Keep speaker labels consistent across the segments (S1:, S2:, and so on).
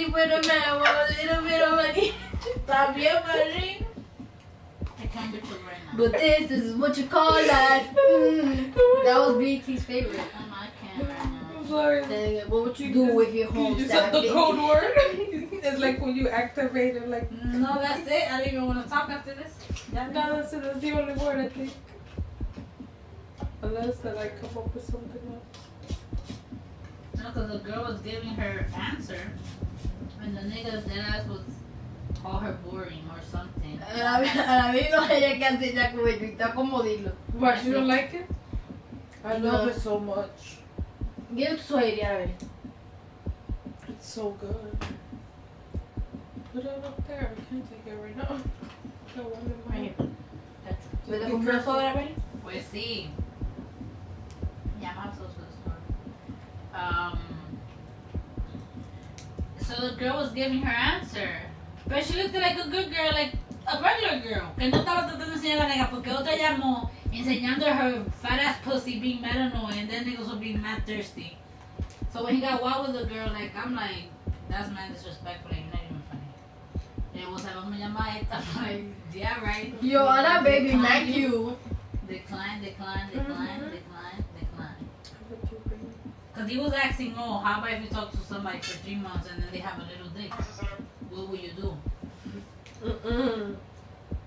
S1: asking for the man with a little bit of money. Stop your money.
S2: I can't be true right now.
S1: But this is what you call that. That was BT's favorite.
S2: I can't right now.
S3: I'm sorry.
S1: Then what would you do with your home?
S3: You said the code word. It's like when you activate it, like.
S2: No, that's it. I don't even want to talk after this.
S3: No, that's it. That's the only word I think. Unless that I come up with something else.
S2: No, because the girl was giving her answer, and the nigga then ass was call her boring or something.
S1: A mí no hay que hacer ya con ello. Está como dilo.
S3: Why, you don't like it? I love it so much.
S1: Give it to Swahili, a ver.
S3: It's so good. Put it up there. I can't take it right now. Got one in my hand.
S1: ¿Me la compró soda, a ver?
S2: Pues sí. Yeah, I'm so sorry. So the girl was giving her answer. But she looked like a good girl, like a regular girl. Que no estaba tratando de enseñar a la nega porque otra llamó enseñando her fat ass pussy being mad annoying and then niggas were being mad thirsty. So when he got wild with the girl, like, I'm like, that's mad disrespectful, like, you're not even funny. It was like, vamos a llamar esta. I'm like, yeah, right.
S1: Yo, Anna baby, thank you.
S2: Decline. Because he was asking, oh, how about if you talk to somebody for 3 months and then they have a little dick? What will you do?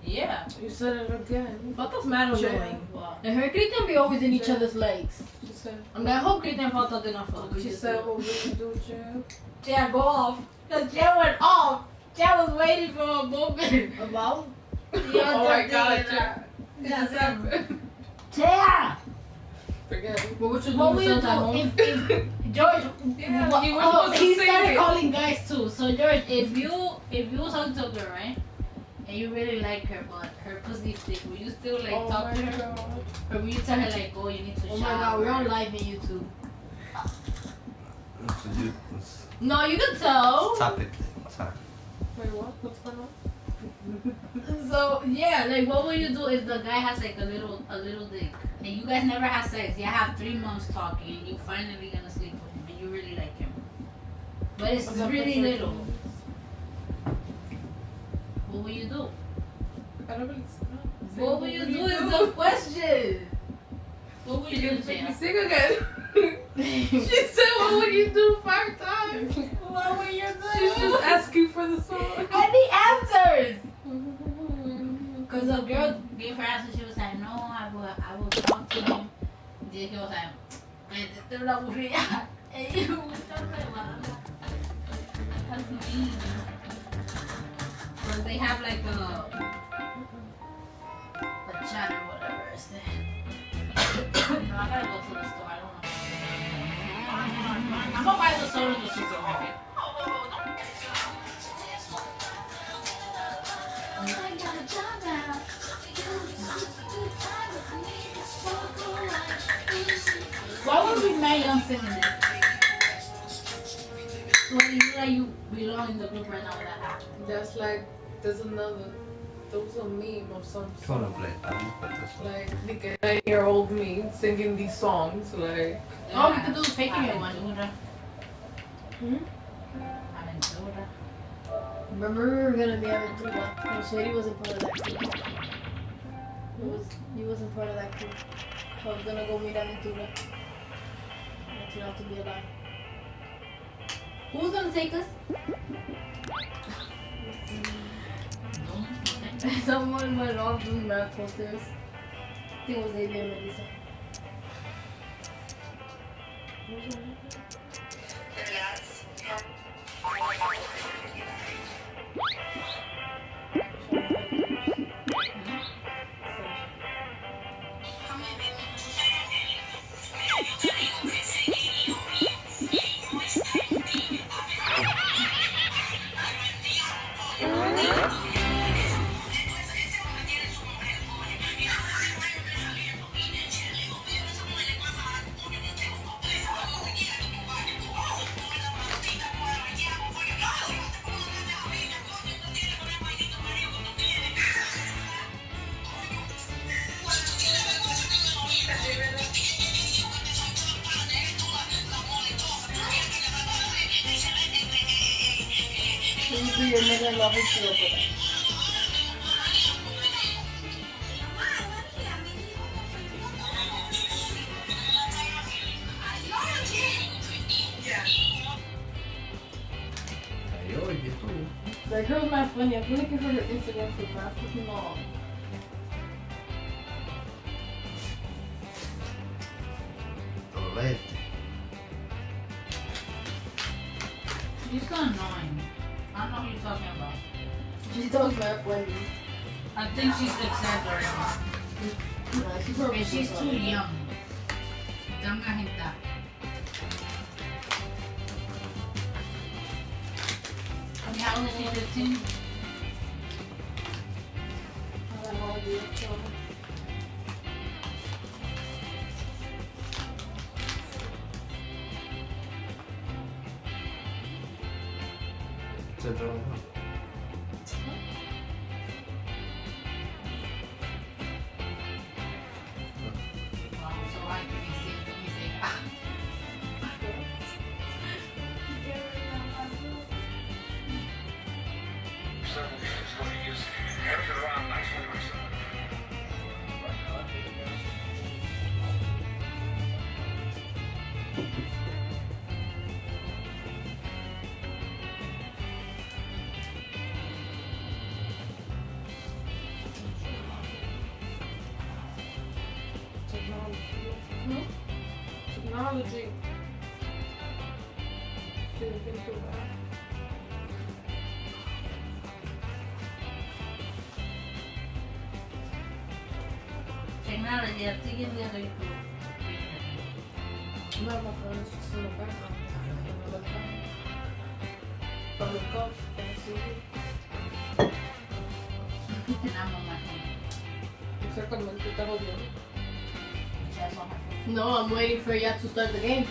S2: Yeah.
S3: You said it again.
S1: What does matter annoying? And her Christian be always in each other's legs.
S3: She said.
S1: I mean, I hope Christian felt out enough for
S3: She said, what will you do, Jim?
S1: Jen, go off. Because Jen went off. Jen was waiting for a moment. About?
S3: Oh my God, Jen.
S1: Jen!
S3: Forget it.
S1: What will you do if George?
S3: Yeah,
S1: he started calling guys too. So George, if you was talking to a girl, right, and you really like her, but her pussy thick, will you still like talk to her, or will you tell her like, oh, you need to shower? Oh my God, we're on live in YouTube. No, you can tell.
S4: Stop it.
S3: Wait, what? What's going on?
S1: So yeah, like what will you do if the guy has like a little dick and you guys never had sex? You have 3 months talking and you finally gonna sleep with him and you really like him, but it's really little. What will you do?
S3: I don't really know.
S1: What will you do is the question. What will you do?
S3: Make me sing again. She said, what would you do 5 times?
S1: What will you do?
S3: She's just asking for the song.
S1: I need answers. Cause the girl gave her answer, she was like, no, I will talk to him. Then he was like, esta es la aburrida. And you that's mean. So they have like a chat or whatever is that. No, I gotta go to the store. I don't know. I'm gonna buy the soda in the supermarket. Why would we make young singing this? So you know that you belong in the group right now with that hat.
S3: That's like, there was a meme of some
S4: Wanna play? I don't play this one.
S3: like the 9-year-old me singing these songs, like.
S1: Oh, we could do faking it one. Remember we were gonna be Aventura. No, Sweetie wasn't part of that crew. He wasn't part of that crew. I was gonna go meet Aventura. It turned out to be a lie. Who's gonna take us? Someone went off doing math posters. I think it was Avia and Melissa.
S3: be your mother-in-law who feel for that.
S4: Ay, oye, tú.
S3: That girl's not funny. I'm looking for her Instagram for not fucking long.
S4: Tolete.
S2: She's so annoying. I don't know who you're talking about.
S3: She talks about funny.
S2: I think she's exaggerating.
S3: Nah, she's probably
S2: And she's
S3: just
S2: too
S3: funny.
S2: young. Dame agenda. I mean, how old is she? 15?
S3: I got no idea. So,
S4: Se trabajó.
S2: Wow, so I can see it. Let me say, ah.
S3: technology. Didn't think of that.
S2: Technology, I'm thinking the other group.
S3: No, my phone is just in the background. Another time. From the coach, can I see you?
S2: And I'm on my phone.
S3: Exactamente, está jodiendo.
S2: That's on my phone.
S3: No, I'm waiting for you to start the game.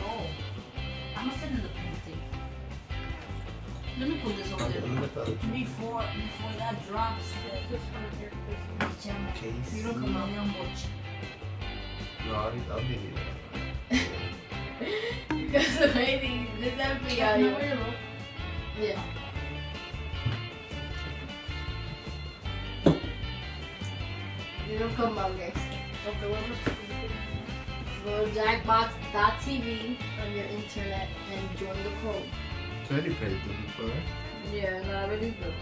S2: Oh. I'm gonna sit in the pink thing. Let me put this over there. Before that drops,
S3: This one here, this
S2: chamo.
S4: Case.
S2: Miro que me había un boche.
S4: No, ahorita I'll be here.
S3: Because waiting, this that be out here. Yeah. You don't come out next. Okay, what was go to JackBox.tv on your internet and join the code.
S4: It's already paid before.
S3: Yeah, not really good.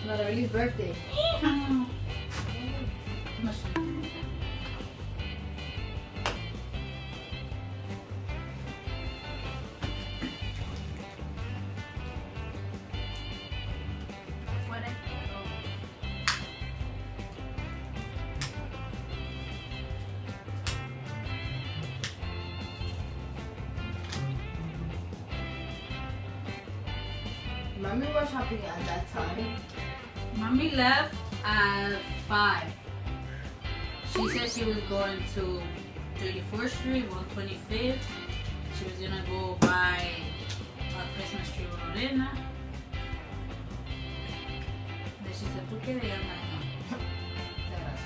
S3: Not really birthday. Mommy was shopping at that time.
S2: Mommy left at 5. She said she was going to 34th Street, 125th. She was gonna go buy a Christmas tree with Lorena. Then she said, ¿tú quieres ir al no? Gracias.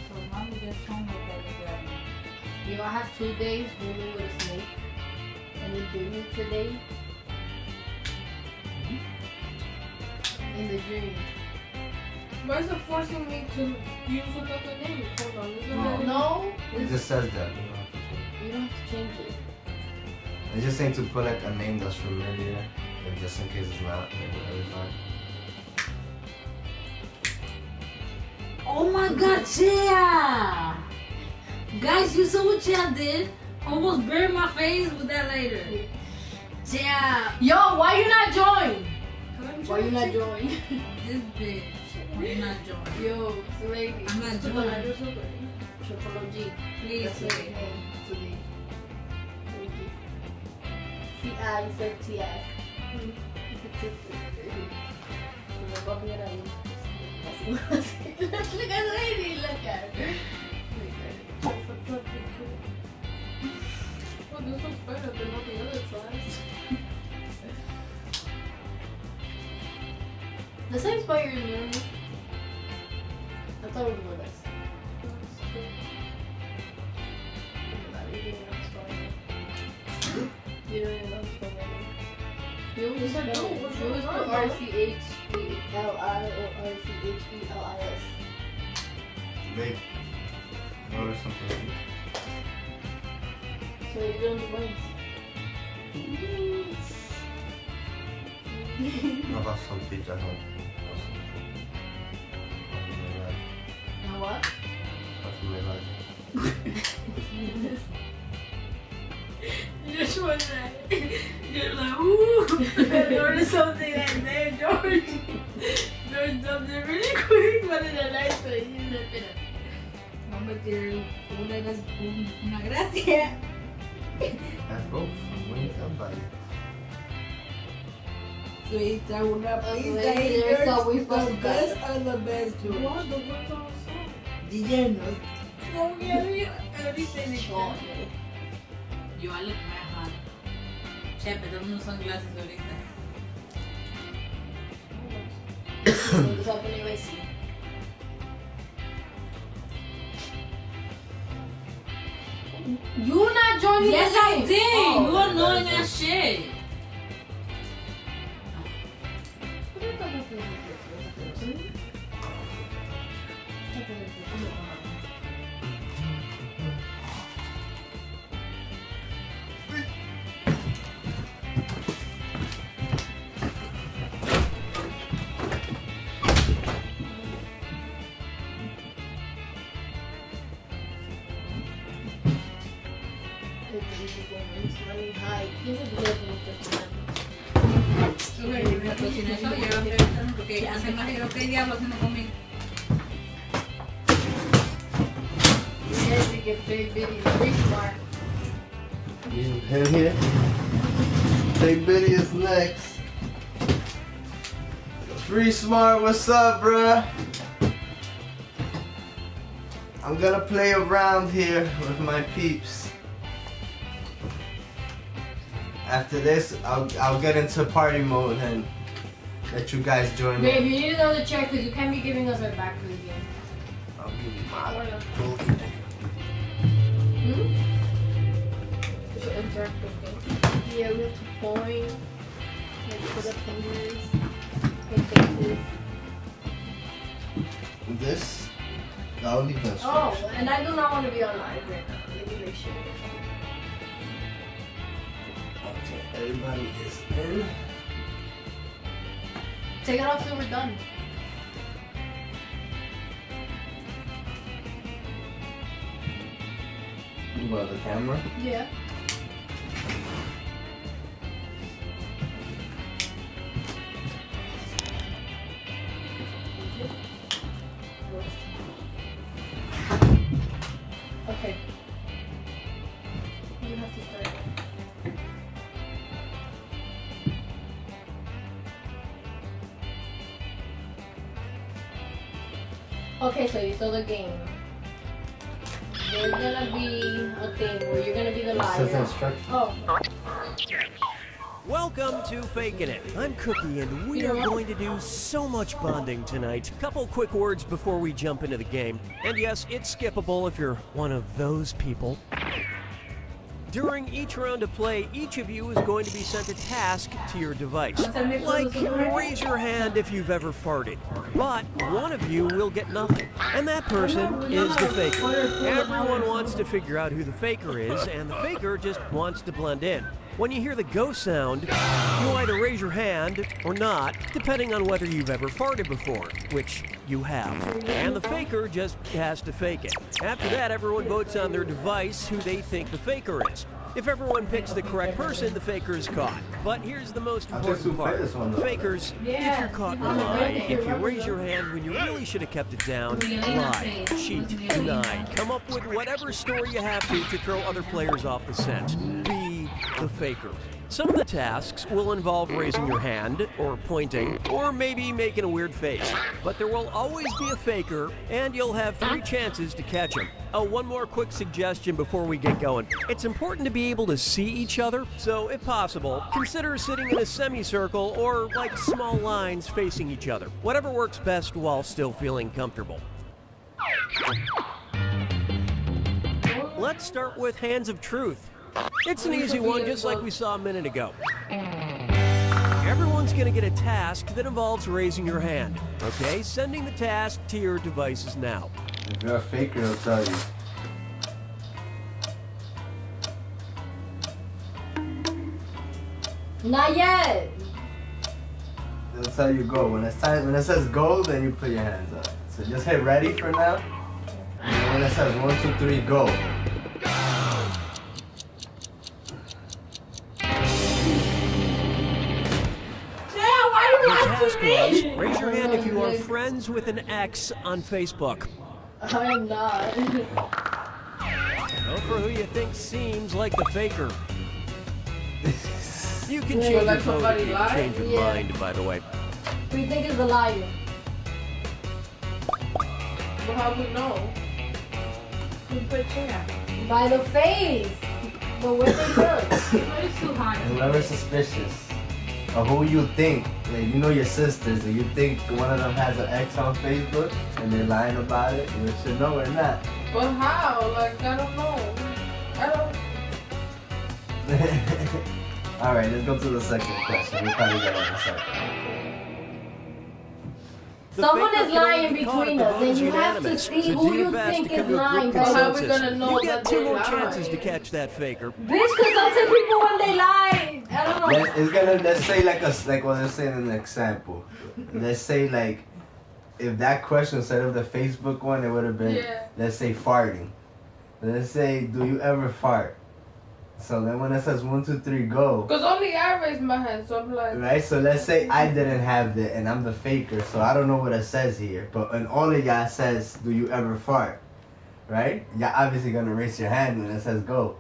S2: So mommy just told me that we got me.
S3: You know, I have 2 days moving with a snake. And it bit me today. In the dream. Why is it forcing me to use another name? Hold on, is it no?
S4: It just says that. You don't have to put
S3: You don't have to change it.
S4: it. It's just saying to put like a name that's familiar, like just in case it's not, like whatever fine.
S2: Oh my god, Chia! Guys, you saw what Chia did? Almost burned my face with that lighter. Chia!
S3: Yo, why you not join? Why you not join?
S2: This bitch. Why you not join?
S3: Yo, it's a lady.
S2: I'm not
S3: Triple
S2: joining.
S3: letters over. Triple G.
S2: Please,
S3: That's her
S2: wait.
S3: name today. T.I. You said T.I. Look at the lady, look at her. Oh, this looks better than all the other tries. The same spot you're in, thought it was my best. You don't even know how to spell my name. You always spell it. You always put RCHELI or RCHELIS.
S4: Big. Or something.
S3: So you don't do wings.
S4: How about some pizza hut?
S3: Now what?
S2: You just want that. You're like, ooh, there's something like that, George. There's something really quick, but in a nice way. Vamos a meter una gracia.
S4: That's both. Wings and body.
S2: So you throw una pizza
S3: Wait,
S2: y
S3: there's
S2: yours,
S3: always
S2: the
S3: supposed to
S2: best of the best, George.
S3: What? The wings are so.
S2: Lleno. No, ahorita ni Yo I look my hard. Che, pero no son glasses ahorita.
S3: What's up anyway? See. You not joining
S2: Yes,
S3: the
S2: I
S3: game.
S2: did.
S3: Oh,
S2: You are knowing that shit. Porque hace más creo que diablo haciendo conmigo.
S3: Yes, you get big video. Big smart.
S4: Him here. Big Biddy is next. Free Smart, what's up, bruh? I'm gonna play around here with my peeps. After this, I'll get into party mode and let you guys join
S3: Babe,
S4: me.
S3: you need another chair because you can't be giving us our back for the game.
S4: I'll give you my
S3: It's an interactive game. Yeah, we have to point, like put up fingers, make faces.
S4: This? I'll leave that
S3: Oh, and I do not want to be online right now. Let me make sure.
S4: Okay, everybody is in.
S3: Take it off till we're done.
S4: What, the camera?
S3: Yeah. Okay. You have to start. Okay, so you saw the game. There's gonna be a thing where you're gonna be the
S4: It says
S3: liar.
S4: instructions.
S3: Oh.
S5: Welcome to Faking It. I'm Cookie, and we are going to do so much bonding tonight. Couple quick words before we jump into the game. And yes, it's skippable if you're one of those people. During each round of play, each of you is going to be sent a task to your device. Like, raise your hand if you've ever farted. But one of you will get nothing. And that person is the faker. Everyone wants to figure out who the faker is, and the faker just wants to blend in. When you hear the go sound, you either raise your hand or not, depending on whether you've ever farted before, which you have. And the faker just has to fake it. After that, everyone votes on their device who they think the faker is. If everyone picks the correct person, the faker is caught. But here's the most important part. Fakers, if you're caught in a lie, if you raise your hand when you really should have kept it down, lie, cheat, deny, come up with whatever story you have to throw other players off the scent. Be the faker. Some of the tasks will involve raising your hand, or pointing, or maybe making a weird face. But there will always be a faker, and you'll have 3 chances to catch him. Oh, one more quick suggestion before we get going. It's important to be able to see each other, so if possible, consider sitting in a semicircle or like small lines facing each other. Whatever works best while still feeling comfortable. Let's start with Hands of Truth. It's an easy one, just like we saw a minute ago. Everyone's gonna get a task that involves raising your hand. Okay, sending the task to your devices now.
S4: If you're a faker, it'll tell you.
S3: Not yet.
S4: It'll tell you go. When it's time, when it says go, then you put your hands up. So just hit ready for now. And then when it says 1, 2, 3, go.
S5: The task was, raise your hand if you are friends with an X on Facebook.
S3: I'm not.
S5: Vote for who you think seems like the faker. You can
S3: Yeah,
S5: change
S1: let
S5: your vote
S1: somebody
S5: if you
S1: lie?
S5: change your
S3: Yeah.
S5: mind, by the way.
S3: Who do you think is the liar?
S1: But how we know? Who put chair?
S3: By the face. But where they look?
S1: It's too hot.
S4: Whoever's suspicious, or who you think, like you know your sisters, and you think one of them has an ex on Facebook, and they're lying about it, you should know or not.
S1: But how? Like, I don't know. I don't.
S4: All right, let's go to the second question. We probably got it in a second.
S5: The
S3: Someone
S5: faker
S3: is
S5: can
S3: lying
S5: only be caught
S3: between
S5: if the
S3: us,
S5: vote
S3: and
S5: is
S3: you have to
S5: unanimous.
S3: see
S5: So
S3: who
S5: do your
S3: you
S5: best
S3: think
S5: to
S3: is
S5: come to a
S3: lying.
S5: group
S1: But how we
S5: consensus.
S1: gonna know
S5: You get
S1: that
S5: 2
S1: they
S5: more
S1: lie?
S5: chances to catch that faker.
S3: Bitch, because some people when they lie, I don't know.
S4: It's gonna, let's say like what they're saying in an example. Let's say like if that question instead of the Facebook one, it would have been,
S1: Yeah.
S4: let's say farting. Let's say, do you ever fart? So then when it says 1, 2, 3, go.
S1: Because only I raised my hand, so I'm like.
S4: Right, so let's say I didn't have it and I'm the faker, so I don't know what it says here. But and all of y'all says, do you ever fart? Right? Y'all obviously gonna raise your hand when it says go.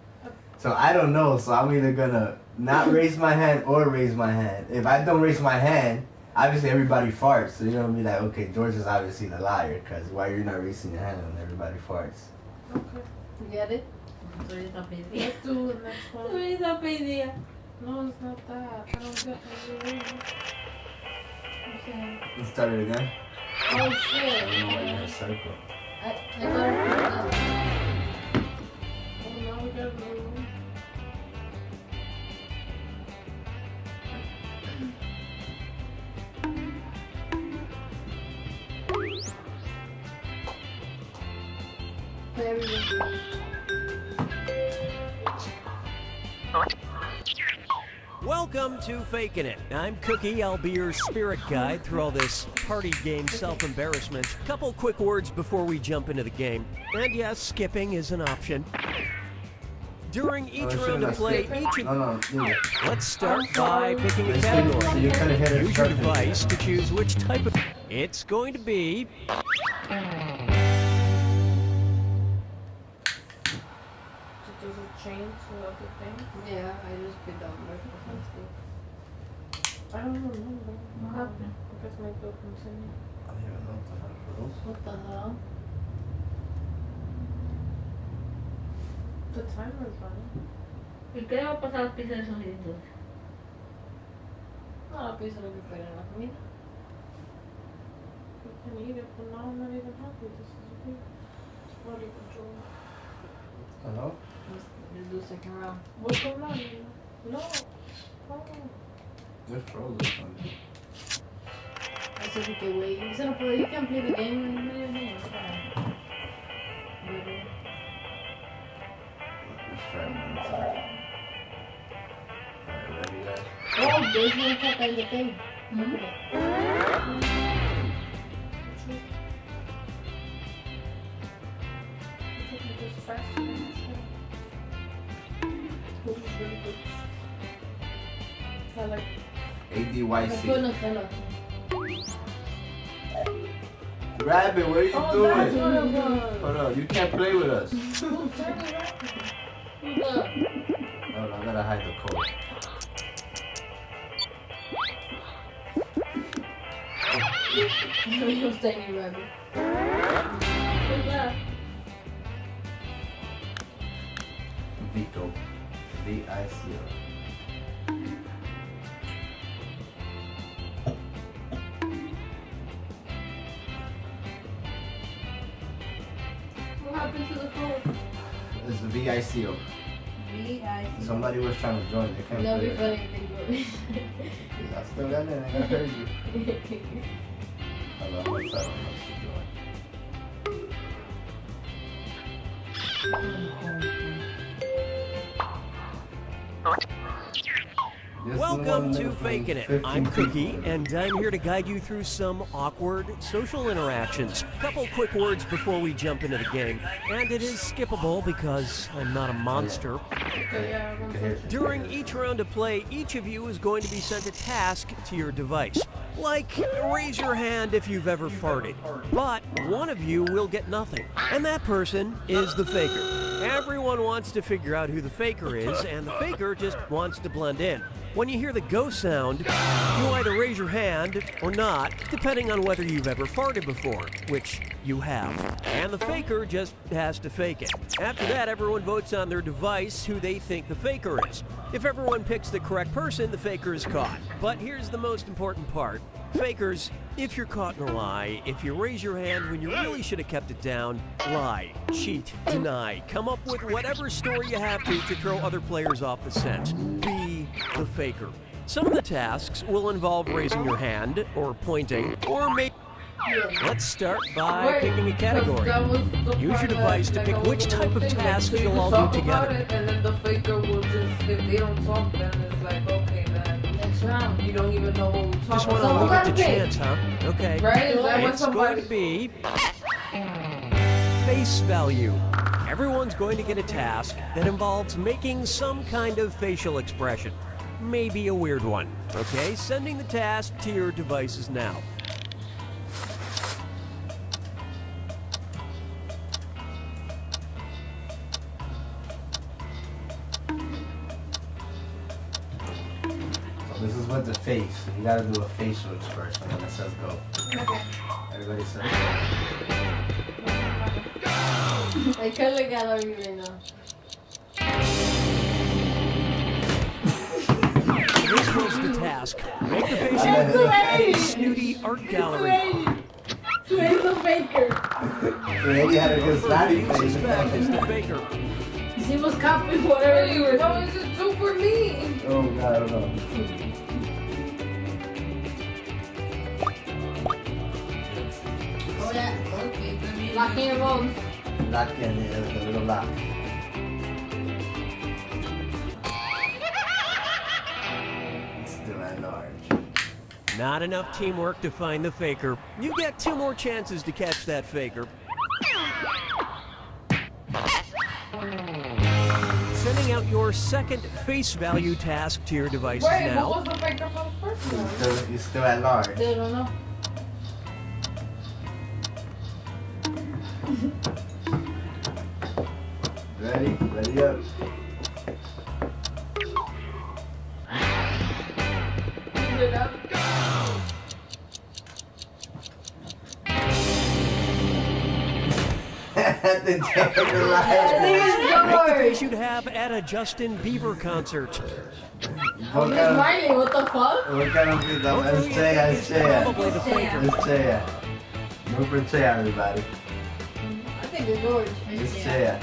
S4: So I don't know, so I'm either gonna not raise my hand or raise my hand. If I don't raise my hand, obviously everybody farts. So you're gonna be like, okay, George is obviously the liar, because why you're not raising your hand when everybody farts?
S1: Okay.
S3: You get it?
S1: Let's do the next one. No, it's not that. I don't get it. Okay.
S4: Let's start it again.
S3: Oh
S4: I don't know
S3: shit.
S4: why you're in a circle.
S3: I got it.
S1: Oh, now we gotta do.
S3: Very good.
S5: Welcome to Faking It. I'm Cookie. I'll be your spirit guide through all this party game self-embarrassment. Couple quick words before we jump into the game. And yes, skipping is an option. During each round of play, each of...
S4: No, yeah.
S5: Let's start by picking a
S4: So
S5: category.
S4: you kind of hit it
S5: Use your
S4: perfect.
S5: device to choose which type of... It's going to be...
S1: Does it change to other things?
S3: Yeah, I just picked up my phone.
S1: I don't remember. What happened? I guess my bill continued.
S4: I don't even know what the hell it was.
S3: What the hell?
S1: The timer's running.
S2: ¿Y qué le va a pasar a los pisos de esos entonces?
S3: No, la pizza lo que espera en la comida.
S1: You can eat it, but now I'm not even happy. This is weird. It's body control.
S4: Hello?
S3: Let's do a second round.
S1: What's going on? No. Oh.
S4: Just froze or something.
S3: I said we can wait. You said you can play the game in a minute.
S4: Let's try it one time. Alright, ready guys?
S3: Oh, there's no cup in the thing. Look at it.
S1: This fast. This is really good. I like.
S3: I'm
S4: ADYC.
S3: putting a fella.
S4: Rabbit, what are you
S1: Oh,
S4: doing?
S1: that's what it was.
S4: Hold on, you can't play with us.
S1: Who's turning around?
S3: Look.
S4: Hold on, I gotta hide the code.
S3: You're staying rabbit.
S1: Who's that?
S4: Vico. VICO. V-I-C-O.
S3: V-I-C.
S4: Somebody was trying to join. They can't
S3: No,
S4: play
S3: be
S4: it.
S3: funny.
S4: I still got it. I heard you. Hold on, I'm gonna try
S5: Welcome to Faking It. I'm Cookie, and I'm here to guide you through some awkward social interactions. Couple quick words before we jump into the game, and it is skippable because I'm not a monster. During each round of play, each of you is going to be sent a task to your device. Like, raise your hand if you've ever farted. But one of you will get nothing, and that person is the faker. Everyone wants to figure out who the faker is, and the faker just wants to blend in. When you hear the go sound, you either raise your hand or not, depending on whether you've ever farted before, which you have. And the faker just has to fake it. After that, everyone votes on their device who they think the faker is. If everyone picks the correct person, the faker is caught. But here's the most important part. Fakers, if you're caught in a lie, if you raise your hand when you really should have kept it down, lie, cheat, deny, come up with whatever story you have to throw other players off the scent. Be the faker. Some of the tasks will involve raising your hand, or pointing, or maybe... Let's start by picking a category. Use your device to pick which type of task you'll all do together.
S6: And then the faker will just, if they don't talk, then it's like, okay, then
S3: Next round.
S6: you don't even know what we're
S5: Just
S6: talking
S5: want to
S6: about.
S5: leave it to chance, huh? Okay.
S6: Right? Is that what
S5: It's going to
S6: somebody...
S5: be face value. Everyone's going to get a task that involves making some kind of facial expression. Maybe a weird one. Okay, sending the task to your devices now.
S4: This is with the face. You gotta do a facial expression when it says go.
S3: Okay.
S4: Everybody says
S3: I can't look at all you right now.
S5: This was the task. Make the face
S3: That's
S5: look
S3: the
S5: at a
S3: way.
S5: snooty art gallery.
S3: Where's the faker?
S4: go. He had a good snotty
S5: Who do you suspect is
S4: face.
S5: the faker?
S3: She was copying whatever you were
S6: No,
S3: doing.
S6: it's just two for me.
S4: Oh god, I don't know.
S3: Oh yeah.
S1: Okay, let me
S3: Locking your bones.
S4: Lock in there, the little lock. It's still at large.
S5: Not enough teamwork to find the faker. You get 2 more chances to catch that faker. Sending out your second face value task to your devices
S6: Wait, who
S5: now.
S6: was the faker for the first one?
S4: You're still at large.
S3: They don't know.
S4: Ready? Ready up.
S6: Keep it up.
S4: The jack of the lion.
S5: Make the face you'd have at a Justin Bieber concert.
S3: Oh, Miss Miley, what the fuck?
S4: What kind of food?
S5: Who
S4: Let's
S5: do you
S4: say,
S5: think
S4: let's
S5: is
S4: say.
S5: probably the faker?
S4: Let's say. Move for chair, everybody.
S3: I think it's George.
S4: Let's say.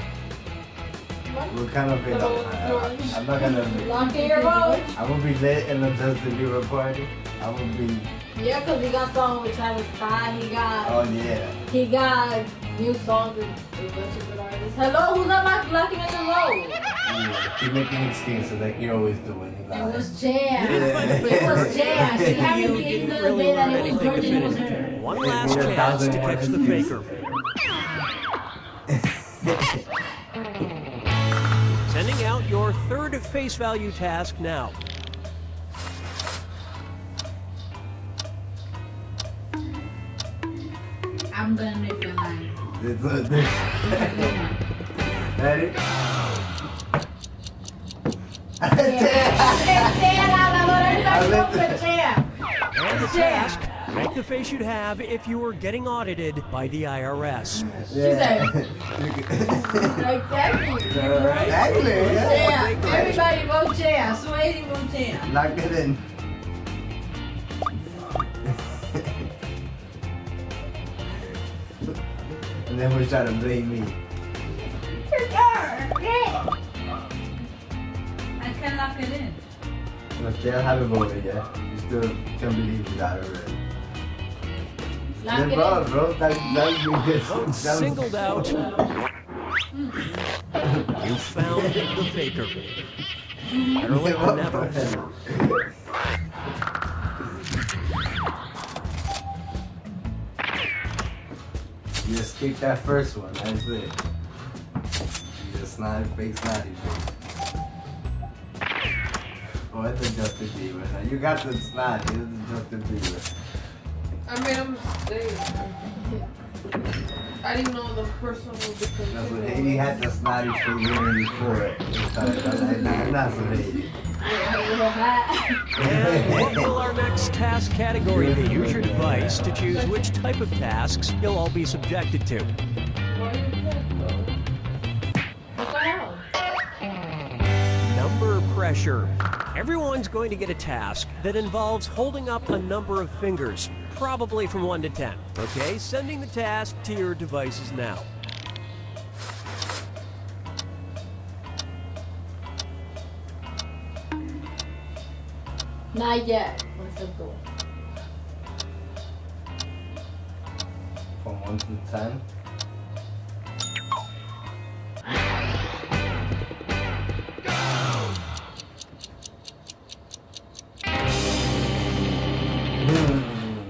S4: What kind of food? I'm not gonna.
S3: Locking your bones.
S4: I will be lit in the Justin Bieber party. I will be.
S3: Yeah, because he got songs with Travis Scott.
S4: Oh yeah.
S3: He got new songs with a bunch of good artists. Hello, who's not locking in the road?
S4: Yeah. Keep making excuses like you always do when you
S3: It
S4: lie.
S3: was Jam.
S5: You didn't find the
S3: It
S5: faker.
S3: was Jam. She had to
S5: You
S3: be in
S5: didn't
S3: the
S5: really
S3: day
S5: learn
S3: that it was
S5: anything
S3: George and it was her.
S5: definitive. One
S4: Give me
S5: last
S4: a
S5: chance to
S4: 1,001
S5: catch the
S4: views.
S5: faker. Sending out your third face value task now.
S1: I'm gonna make a line.
S4: Ready?
S5: And the task, make the face you'd have if you were getting audited by the IRS.
S3: Exactly.
S4: Exactly.
S3: Yeah. Everybody vote Jam. Swayze vote Jam.
S4: Lock it in. And then we're trying to blame me.
S2: can lock it in.
S4: No, still haven't voted yet. You still can't believe you got it already.
S1: Lock
S4: Good
S1: it
S4: vote,
S1: in.
S4: bro. That good.
S5: Vote singled out. You found the faker. Better late than never.
S4: You escaped that first one. That's it. You just fake snotty face. Oh, it's a Justin Bieber. Now, you got the snot. It's a Justin Bieber.
S6: I mean, I'm just saying. I didn't know the person was the person.
S4: That's what Haiti had the snotty face even before it. I'm not so Haiti.
S5: And what will our next task category be? Use your device to choose which type of tasks you'll all be subjected to.
S6: Why are you dead, though?
S1: What the hell?
S5: Number pressure. Everyone's going to get a task that involves holding up a number of fingers, probably from 1 to 10. Okay, sending the task to your devices now.
S3: Not yet. What's up, go?
S4: From 1 to 10.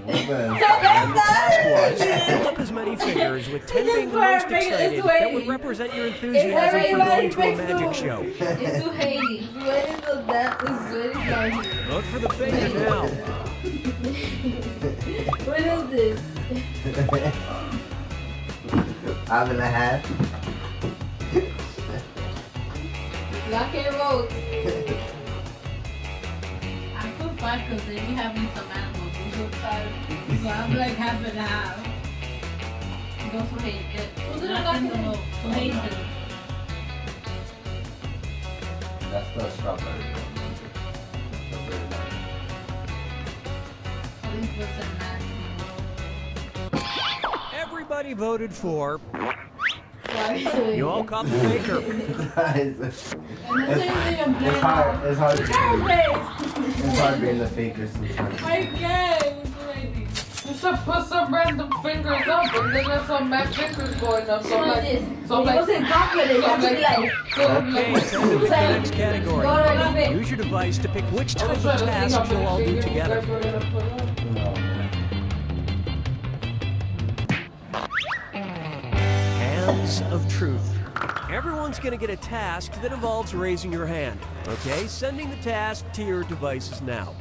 S5: And the task was fill up as many fingers with 10 being the most excited that would represent your enthusiasm for going to a magic show.
S1: It's too Haiti.
S3: Waiting till that is waiting down here.
S5: Vote for the finger now.
S3: What is this?
S4: Hour and a half.
S3: Y'all can't vote.
S1: I feel bad because they be having some animals. I'm so tired. So I'm like half and half. Go for Haiti.
S3: Who's gonna lock it in?
S1: For Haiti.
S4: That's the strawberry.
S1: Please put some mask.
S5: Everybody voted for.
S3: Sorry.
S5: You all caught the faker.
S4: It's hard. It's hard. It's hard being the faker sometimes.
S1: I can't.
S6: You should put some random fingers up, and then there's some mad fingers going up. So like, so
S3: He
S6: like,
S3: wasn't confident.
S6: so
S3: He
S6: like, so
S5: Okay,
S6: like,
S5: time to pick the next category.
S3: Go ahead.
S5: Use your device to pick which
S6: I'm
S5: type of
S6: trying to think
S5: task
S6: how
S5: you'll all
S6: many
S5: do
S6: fingers you
S5: together.
S6: guys were gonna put up.
S4: No, man.
S5: Hands of truth. Everyone's going to get a task that involves raising your hand. Okay, sending the task to your devices now.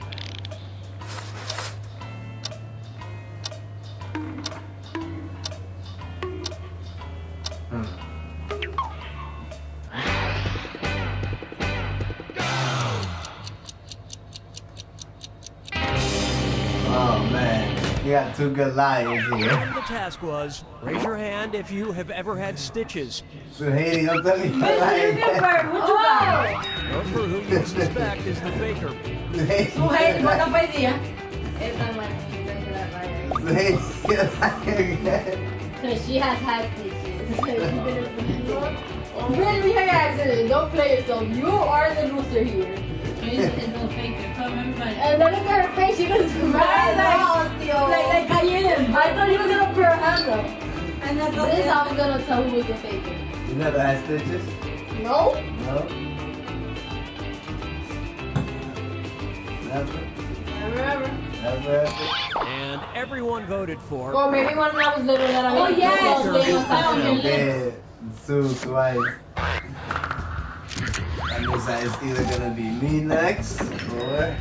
S4: Oh man, you got two good liars here.
S5: And the task was, raise your hand if you have ever had stitches.
S4: So Haiti, don't tell me you like that.
S5: Vote for who you suspect is the faker.
S3: Suheili, bota pra dia. Essa mãe, because she has had stitches. Really, her accident. Don't play yourself. You are the loser here.
S1: It's no faker. Come everybody.
S3: And then look at her face. She was mad like cayenne. I thought you were gonna put her hand up.
S1: And that's
S3: This is how I'm gonna tell who was the faker.
S4: You never had stitches?
S3: No?
S4: No? Never?
S3: Never.
S4: Never?
S5: And everyone voted for.
S3: Or maybe when I was little that I
S1: Oh,
S3: was
S1: yes.
S4: Okay, Sue twice. That means that it's either gonna be me next or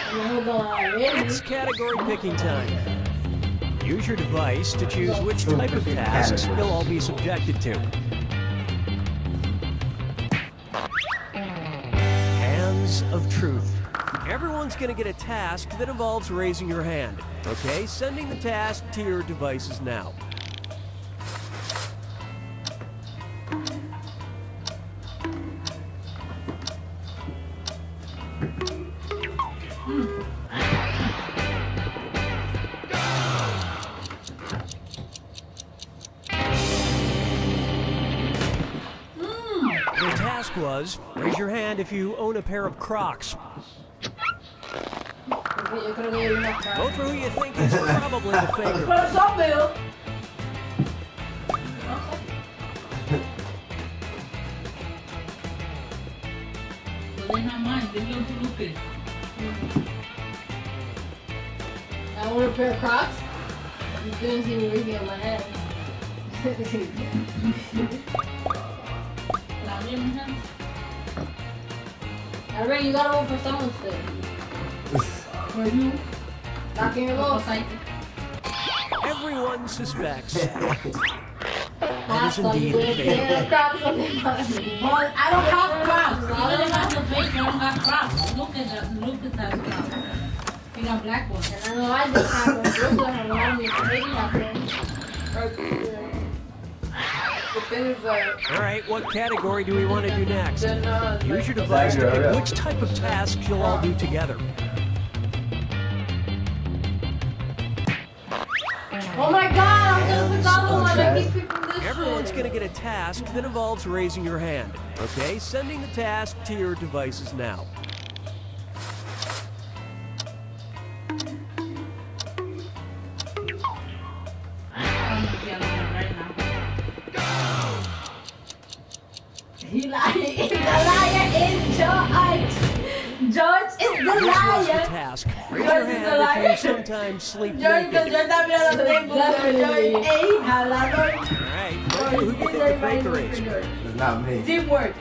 S3: Hold on, really?
S5: It's category picking time. Use your device to choose which type of tasks you'll all be subjected to. Hands of truth. Everyone's going to get a task that involves raising your hand. Okay, sending the task to your devices now. task was, raise your hand if you own a pair of Crocs.
S3: Yo creo que hay una cara.
S5: Vote for who you think is probably the faker.
S2: Pero es obvio. Pues nada más, dile un truque.
S3: I want a pair of Crocs. You couldn't see me raising on my head.
S2: La bien,
S3: I reckon you gotta vote for someone still.
S2: for you.
S3: Lock in your vote.
S5: Everyone suspects that
S3: That's
S5: is
S3: all you
S5: indeed the
S3: get.
S5: faker.
S3: Pair of Crocs on their body.
S2: Well, I don't have Crocs. Even if I have fake, I don't have Crocs. Look at that Crocs. You got black ones.
S3: I know I just have one. Those are around me. Maybe not them.
S6: The thing is that
S5: All right, what category do we want to do next?
S6: then
S5: Use your device to pick which type of tasks you'll all do together.
S3: Oh my god, I'm gonna pick the other one. I keep picking this
S5: Everyone's
S3: shit.
S5: going to get a task that involves raising your hand. Okay, sending the task to your devices now.
S2: I'm gonna be on it right now.
S3: He lying. The liar is George. George is the
S5: Here's the
S3: liar.
S5: task. Raise
S3: George
S5: your
S3: is the
S5: hand
S3: liar.
S5: if you sometimes sleep
S3: George, because
S5: naked.
S3: George está mirando el tiempo. George, hey, jalador.
S5: All right, vote for who you think the faker is.
S4: It's not me.
S3: Teamwork.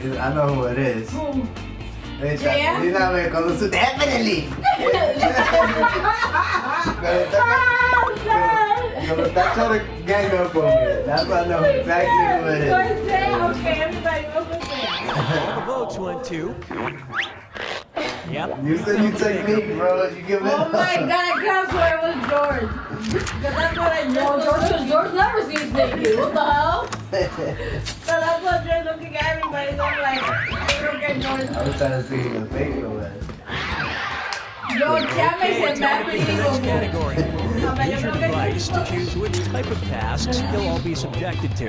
S4: I know who it is.
S3: Who?
S4: Ella, Lina me conoce. Definitely. Cuando está trying to gang up on me. That's why I know exactly who it is.
S3: Okay, everybody vote for Sam.
S5: All the votes went to. Yep.
S4: You said you technique, bro. You give it
S3: Oh
S4: up.
S3: my god, I can't swear it was George. Because that's what I know. George never sees naked. What the hell? So that's what George looking at everybody. So I'm like, I don't get George.
S4: I was trying to see who the faker was.
S3: Yo, ya me
S5: Okay,
S3: se
S5: time to pick the next
S3: me
S5: category. Use your device to choose which type of tasks you'll all be subjected to.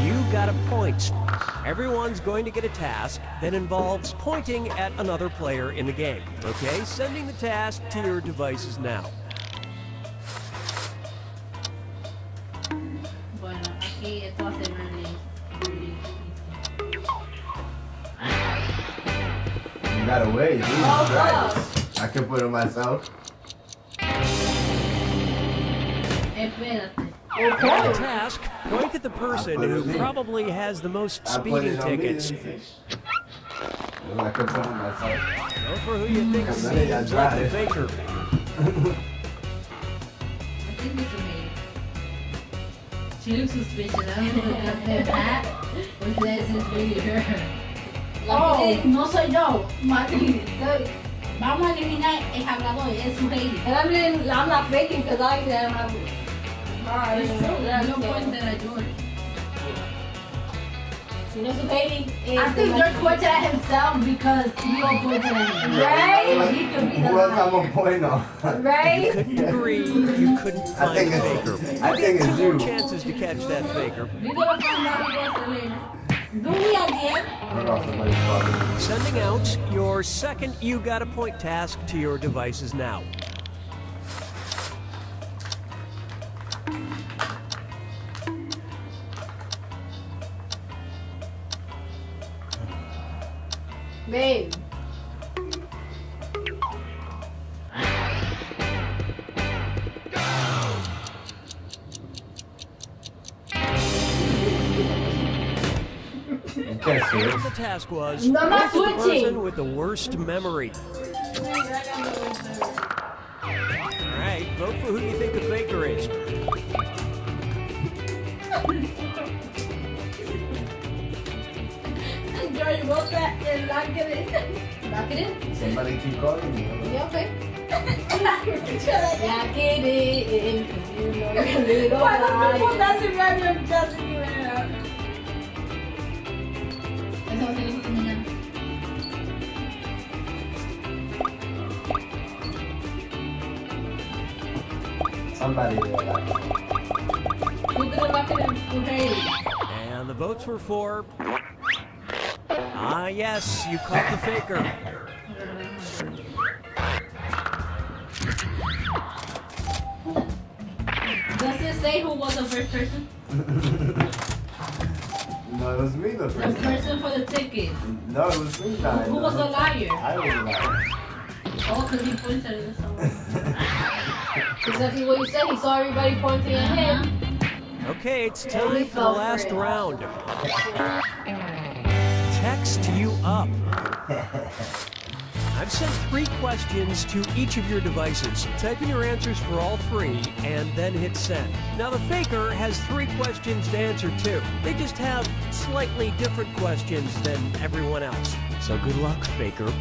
S5: You got a point. Everyone's going to get a task that involves pointing at another player in the game. Okay, sending the task to your devices now.
S2: Bueno, aquí esto va a ser really easy.
S4: You gotta wait. Jesus
S3: Oh,
S4: Christ. I can put it myself.
S2: Espérate.
S5: For the task, point at the person who probably has the most
S4: I put
S5: speeding
S4: it on me.
S5: tickets.
S4: I can put it myself.
S5: Vote for who you think
S4: None of y'all
S5: seems like the
S4: tried.
S5: faker.
S2: I think it's me. She looks suspicious. I don't know if they're bad or if that's just really her.
S3: Oh, no soy yo.
S2: Mami, vamos a eliminar el hablador, es su baby.
S3: And I'm not faking because I said I'm not.
S2: Es true, no pueden ser a George.
S3: You know, so baby.
S2: I think George pointed at himself because we all pointed at him.
S3: Right?
S2: He could be the
S4: Who else I'm
S2: liar.
S4: gonna point on?
S5: You
S3: Right?
S5: couldn't agree, you couldn't
S4: I
S5: find
S4: think
S5: the
S4: it's-
S5: faker.
S4: I
S5: You'll
S4: think
S5: get
S4: it's
S5: two more
S4: you.
S5: chances to catch that faker.
S2: We're gonna find out who was the later. Do we at the end?
S4: I don't know if somebody's calling.
S5: Sending out your second You Got a Point task to your devices now.
S3: Babe.
S4: You can't see it.
S5: The task was
S3: No, I'm not
S5: point at the
S3: switching.
S5: person with the worst memory. All right, vote for who you think the faker is.
S3: George wrote that and lock it in. Lock it in?
S4: Somebody keep calling me.
S3: Yeah, okay. Lock it in. You know you're a little liar.
S2: doesn't run doesn't even out. Eso va a ser esta mañana.
S4: Somebody there.
S2: Who's gonna lock it in? Okay.
S5: votes were for... Ah, yes, you caught the faker.
S2: Does it say who was the first person?
S4: No, it was me the
S2: The
S4: first time.
S2: person for the ticket.
S4: No, it was me dying.
S2: Who was the liar?
S4: I was the liar.
S2: Oh, because he pointed at someone.
S3: Exactly what you said. He saw everybody pointing at him.
S5: Okay, it's time for the last round. Text you up. I've sent 3 questions to each of your devices. Type in your answers for all 3 and then hit send. Now the faker has 3 questions to answer too. They just have slightly different questions than everyone else. So good luck, faker.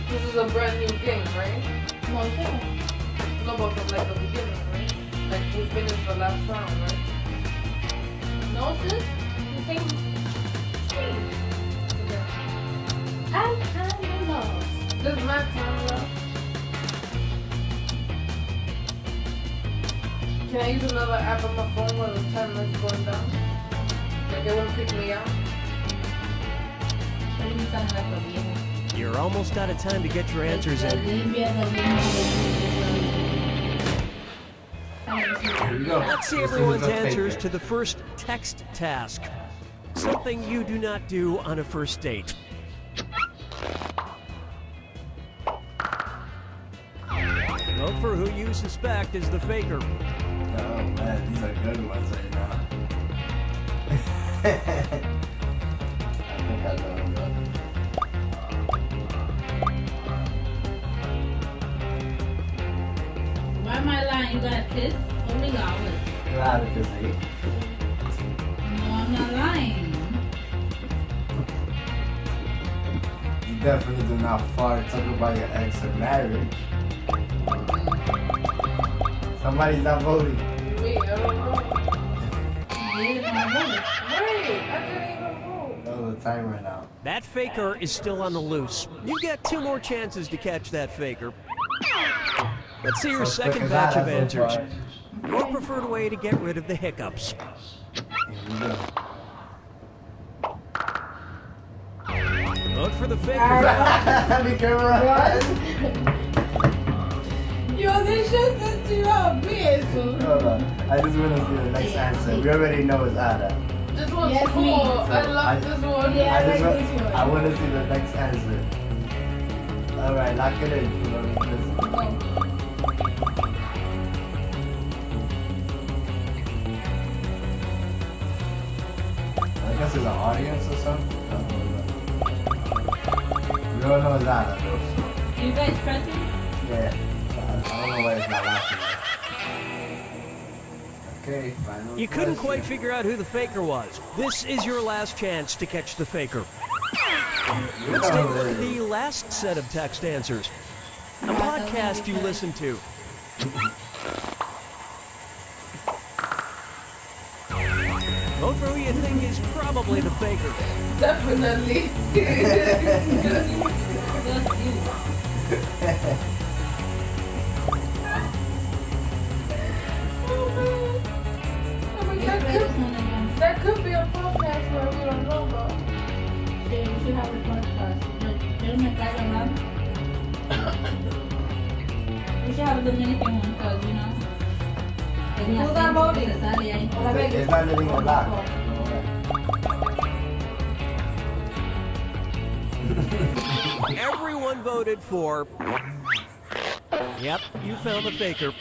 S6: This is a brand new game, right?
S3: No, it's not.
S6: No, but from like the beginning, right? Like we finished the last round, right?
S3: No, sis. The same.
S6: Okay.
S3: I don't know.
S6: This is my time left. Can I use another app on my phone while the timer is going down? Like it won't kick me out?
S5: You're almost out of time to get your answers in.
S4: Here you go.
S5: Let's see everyone's answers to the first text task. Something you do not do on a first date. Vote for who you suspect is the faker.
S4: Oh man, these are good ones right now. I think I know them.
S2: Why am I lying? You got a kiss? Only hours.
S4: You're out of this, eh?
S2: No, I'm not lying.
S4: You definitely do not fart talk about your ex or marriage. Somebody's not voting.
S6: Me, I don't know.
S2: You didn't want to vote.
S6: Wait, I didn't even vote.
S4: No, the timer now.
S5: That faker is still on the loose. You get 2 more chances to catch that faker. Let's see your
S4: So
S5: second
S4: quick as
S5: batch
S4: that,
S5: of
S4: that's
S5: answers.
S4: so
S5: Your preferred way to get rid of the hiccups.
S4: far. Here we go.
S5: Vote for the faker.
S4: Be careful.
S3: Yo, they should set you up, bitch.
S4: Hold on. I just want to see the next answer. We already know it's Ada.
S6: This one's
S3: Yes,
S6: cool.
S3: me.
S6: I love this one.
S3: Yeah.
S4: I just
S3: like
S4: want,
S3: this one.
S4: I want to see the next answer. Alright, lock it in. I guess it's an audience or something. We all know it's Ada though.
S2: You guys pressing?
S4: Yeah. I don't know why it's not locking. Okay, final
S5: You couldn't quite
S4: question.
S5: figure out who the faker was. This is your last chance to catch the faker. Let's take a look at the last set of text answers. A podcast you listen to. Vote for who you think is probably the faker.
S6: Definitely. I mean, that could be a podcast where we don't know about.
S2: Yeah, you should have a podcast. Yo me está hablando. You should have a Dominican one because, you know.
S3: Who's that voting?
S2: Se sale ahí.
S4: It's not letting it lock.
S5: Everyone voted for... Yep, you found the faker.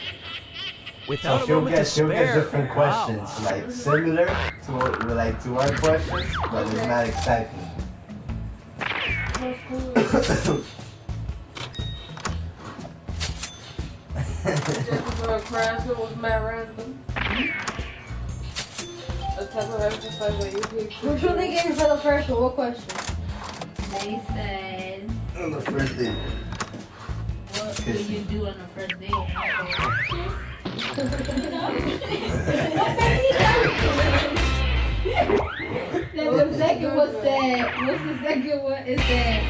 S5: Without
S4: So
S5: a
S4: she'll
S5: moment to
S4: get
S5: spare.
S4: different
S5: Wow.
S4: questions, like similar to our questions, but it's not exactly.
S6: her answer was mad random. The type of exercise that you take.
S3: Which one they gave you for the first one? What question?
S1: They said,
S4: On the first day.
S1: what do you do on the first date? The second one said, what's the second one? It said,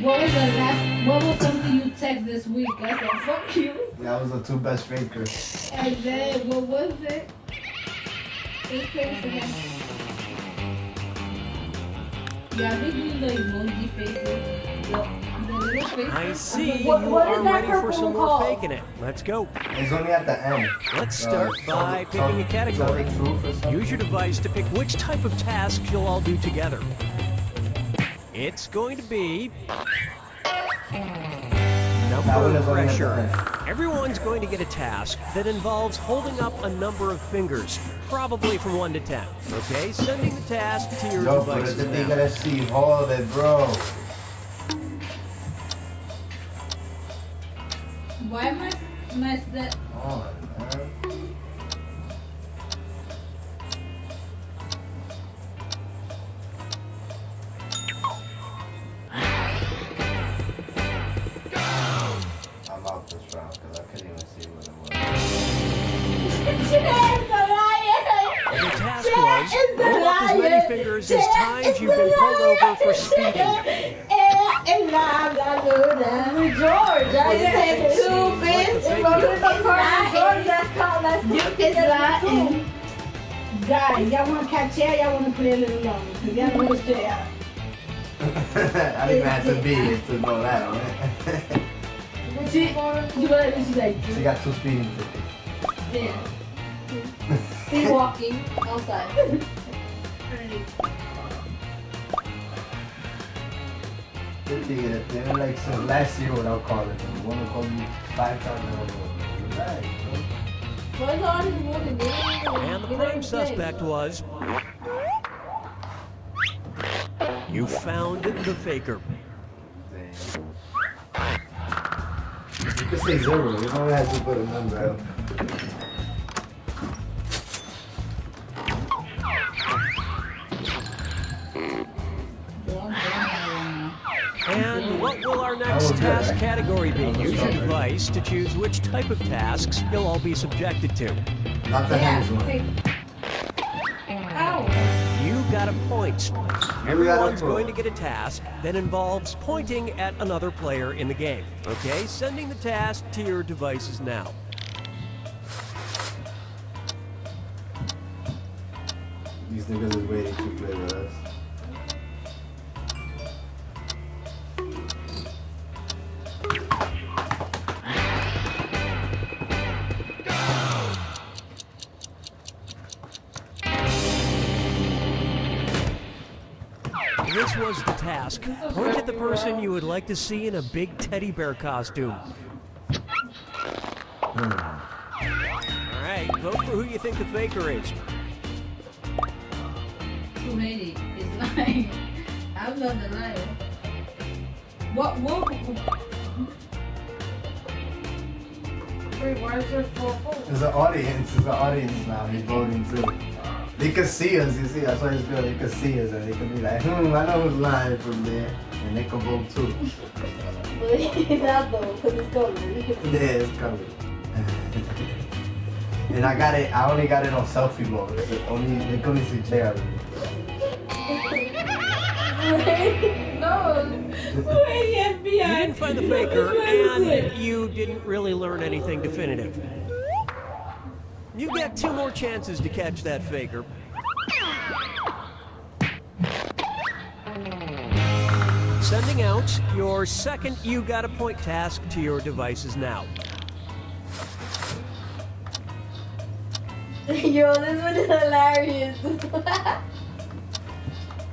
S1: what was something you text this week? I said, fuck you.
S4: That was the two best fakers.
S1: And then, what was it? It said, yeah, they do the emoji faces. The little faces.
S5: I see
S3: What
S5: you
S3: is
S5: are
S3: that
S5: ready for
S3: purple
S5: some more
S3: called?
S5: faking it. Let's go.
S4: It's only at the end.
S5: Let's start by picking a category.
S4: Truth or something.
S5: Use your device to pick which type of task you'll all do together. It's going to be number pressure. Everyone's going to get a task that involves holding up a number of fingers, probably from 1 to 10. Okay, sending the task to your
S4: Yo, pero
S5: devices
S4: este
S5: now.
S4: tigre sí jode, bro.
S1: Why am I messed up?
S4: Oh, man. I'm out this round because I couldn't even see what it was.
S5: The task was roll up as many fingers as times you've been pulled over for speeding.
S3: George, I
S5: Yeah,
S3: said
S5: it's
S3: two
S5: like
S3: bits.
S5: the
S3: If
S5: fake
S3: I'm
S5: it.
S3: gonna George, that's called
S1: You can lie and guys, y'all want to catch air, y'all want to play a little longer. Because y'all know it's air.
S4: I didn't even have to be here to know that, man.
S1: She, you know, she's like,
S4: She got 2 speeding tickets.
S1: yeah.
S3: Speed walking outside.
S4: This tigre, they're like since last year without calling them. You want to call me 5 times in a row. Relax, bro.
S3: What's all this moving?
S5: And the prime suspect was... You found the faker.
S4: You can say 0. You don't have to put a number out.
S5: And what will our next task category be? Use your device to choose which type of tasks you'll all be subjected to.
S4: Not the hands one.
S5: You got a point.
S4: got a
S5: Everyone's
S4: point.
S5: going to get a task that involves pointing at another player in the game. Okay, sending the task to your devices now.
S4: These niggas is waiting to play with us.
S5: This was the task. Point at the person you would like to see in a big teddy bear costume. Alright, vote for who you think the faker is.
S1: Too many. It's lying. I'm not the liar. What?
S6: Wait, why is there 4 votes?
S4: There's an audience. There's an audience now. He's voting too. They can see us, you see. That's why it's good. They can see us and they can be like, I know who's lying from there. And they can vote too.
S3: Not though, because it's coming.
S4: Yeah, it's coming. And I got it, I only got it on selfie mode. So only, they can only see J.R.
S6: No.
S5: You didn't find the faker, and you didn't really learn anything definitive. You get 2 more chances to catch that faker. Sending out your second You Got a Point task to your devices now.
S3: Yo, this one is hilarious.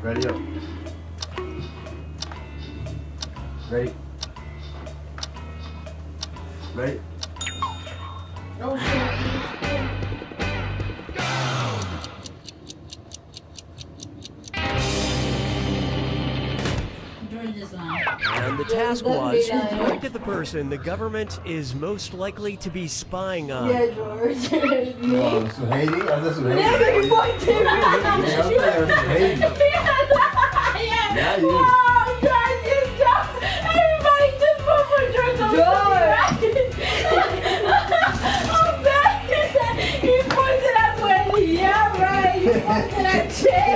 S4: Ready up. Ready. Ready.
S6: Oh shit.
S1: George is lying.
S5: And the task was, point at the person the government is most likely to be spying on.
S3: Yeah, George.
S4: No, Suhaili? I'm the Suhaili.
S3: Never you pointed.
S4: Yeah, you.
S3: Oh, George, you jump. Everybody just vote for George. I'm bad. He pointed at Wendy. Yeah, right. He pointed at Jay.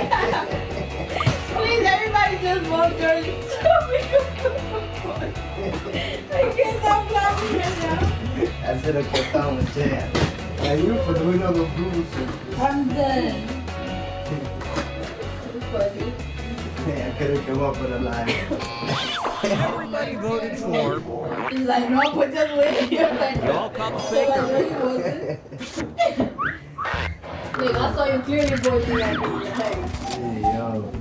S3: Please, everybody just vote George. I can't stop laughing right now.
S4: I said I kept on with Chad. And you for doing all the rules.
S3: I'm done. Funny.
S4: I couldn't come up with a line.
S5: Everybody voted for.
S3: He's like, no, but just wait. You're like,
S5: You all caught the
S3: so like, no,
S5: faker.
S3: he wasn't. Look, I saw you clearly voting at me. Hey.
S4: Hey, yo.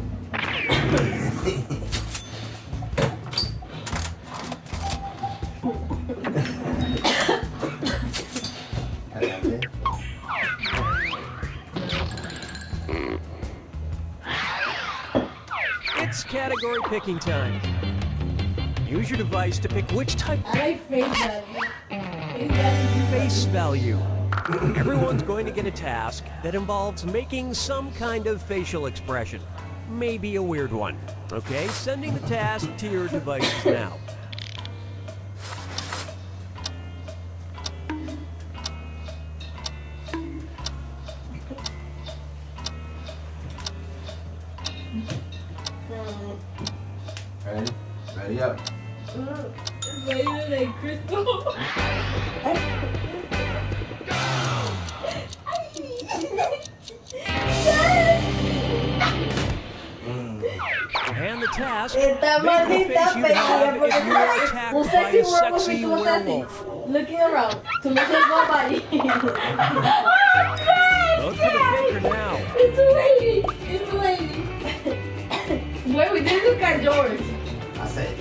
S5: It's category picking time. Use your device to pick which type
S3: I like face value. Face value.
S5: face value. Everyone's going to get a task that involves making some kind of facial expression. Maybe a weird one. Okay, sending the task to your devices now.
S4: Ready? Ready up.
S3: Later than Crystal.
S5: And the task,
S3: Esta
S5: make the
S3: maldita
S5: face you'd have
S3: pegada,
S5: if you were attacked
S3: un
S5: by
S3: sexy
S5: a
S3: word
S5: sexy
S3: porque tú
S5: werewolf.
S3: looking around to look at nobody.
S5: Vote for the faker now.
S3: It's a lady. It's a lady. Wait, we didn't look at George.
S4: I said.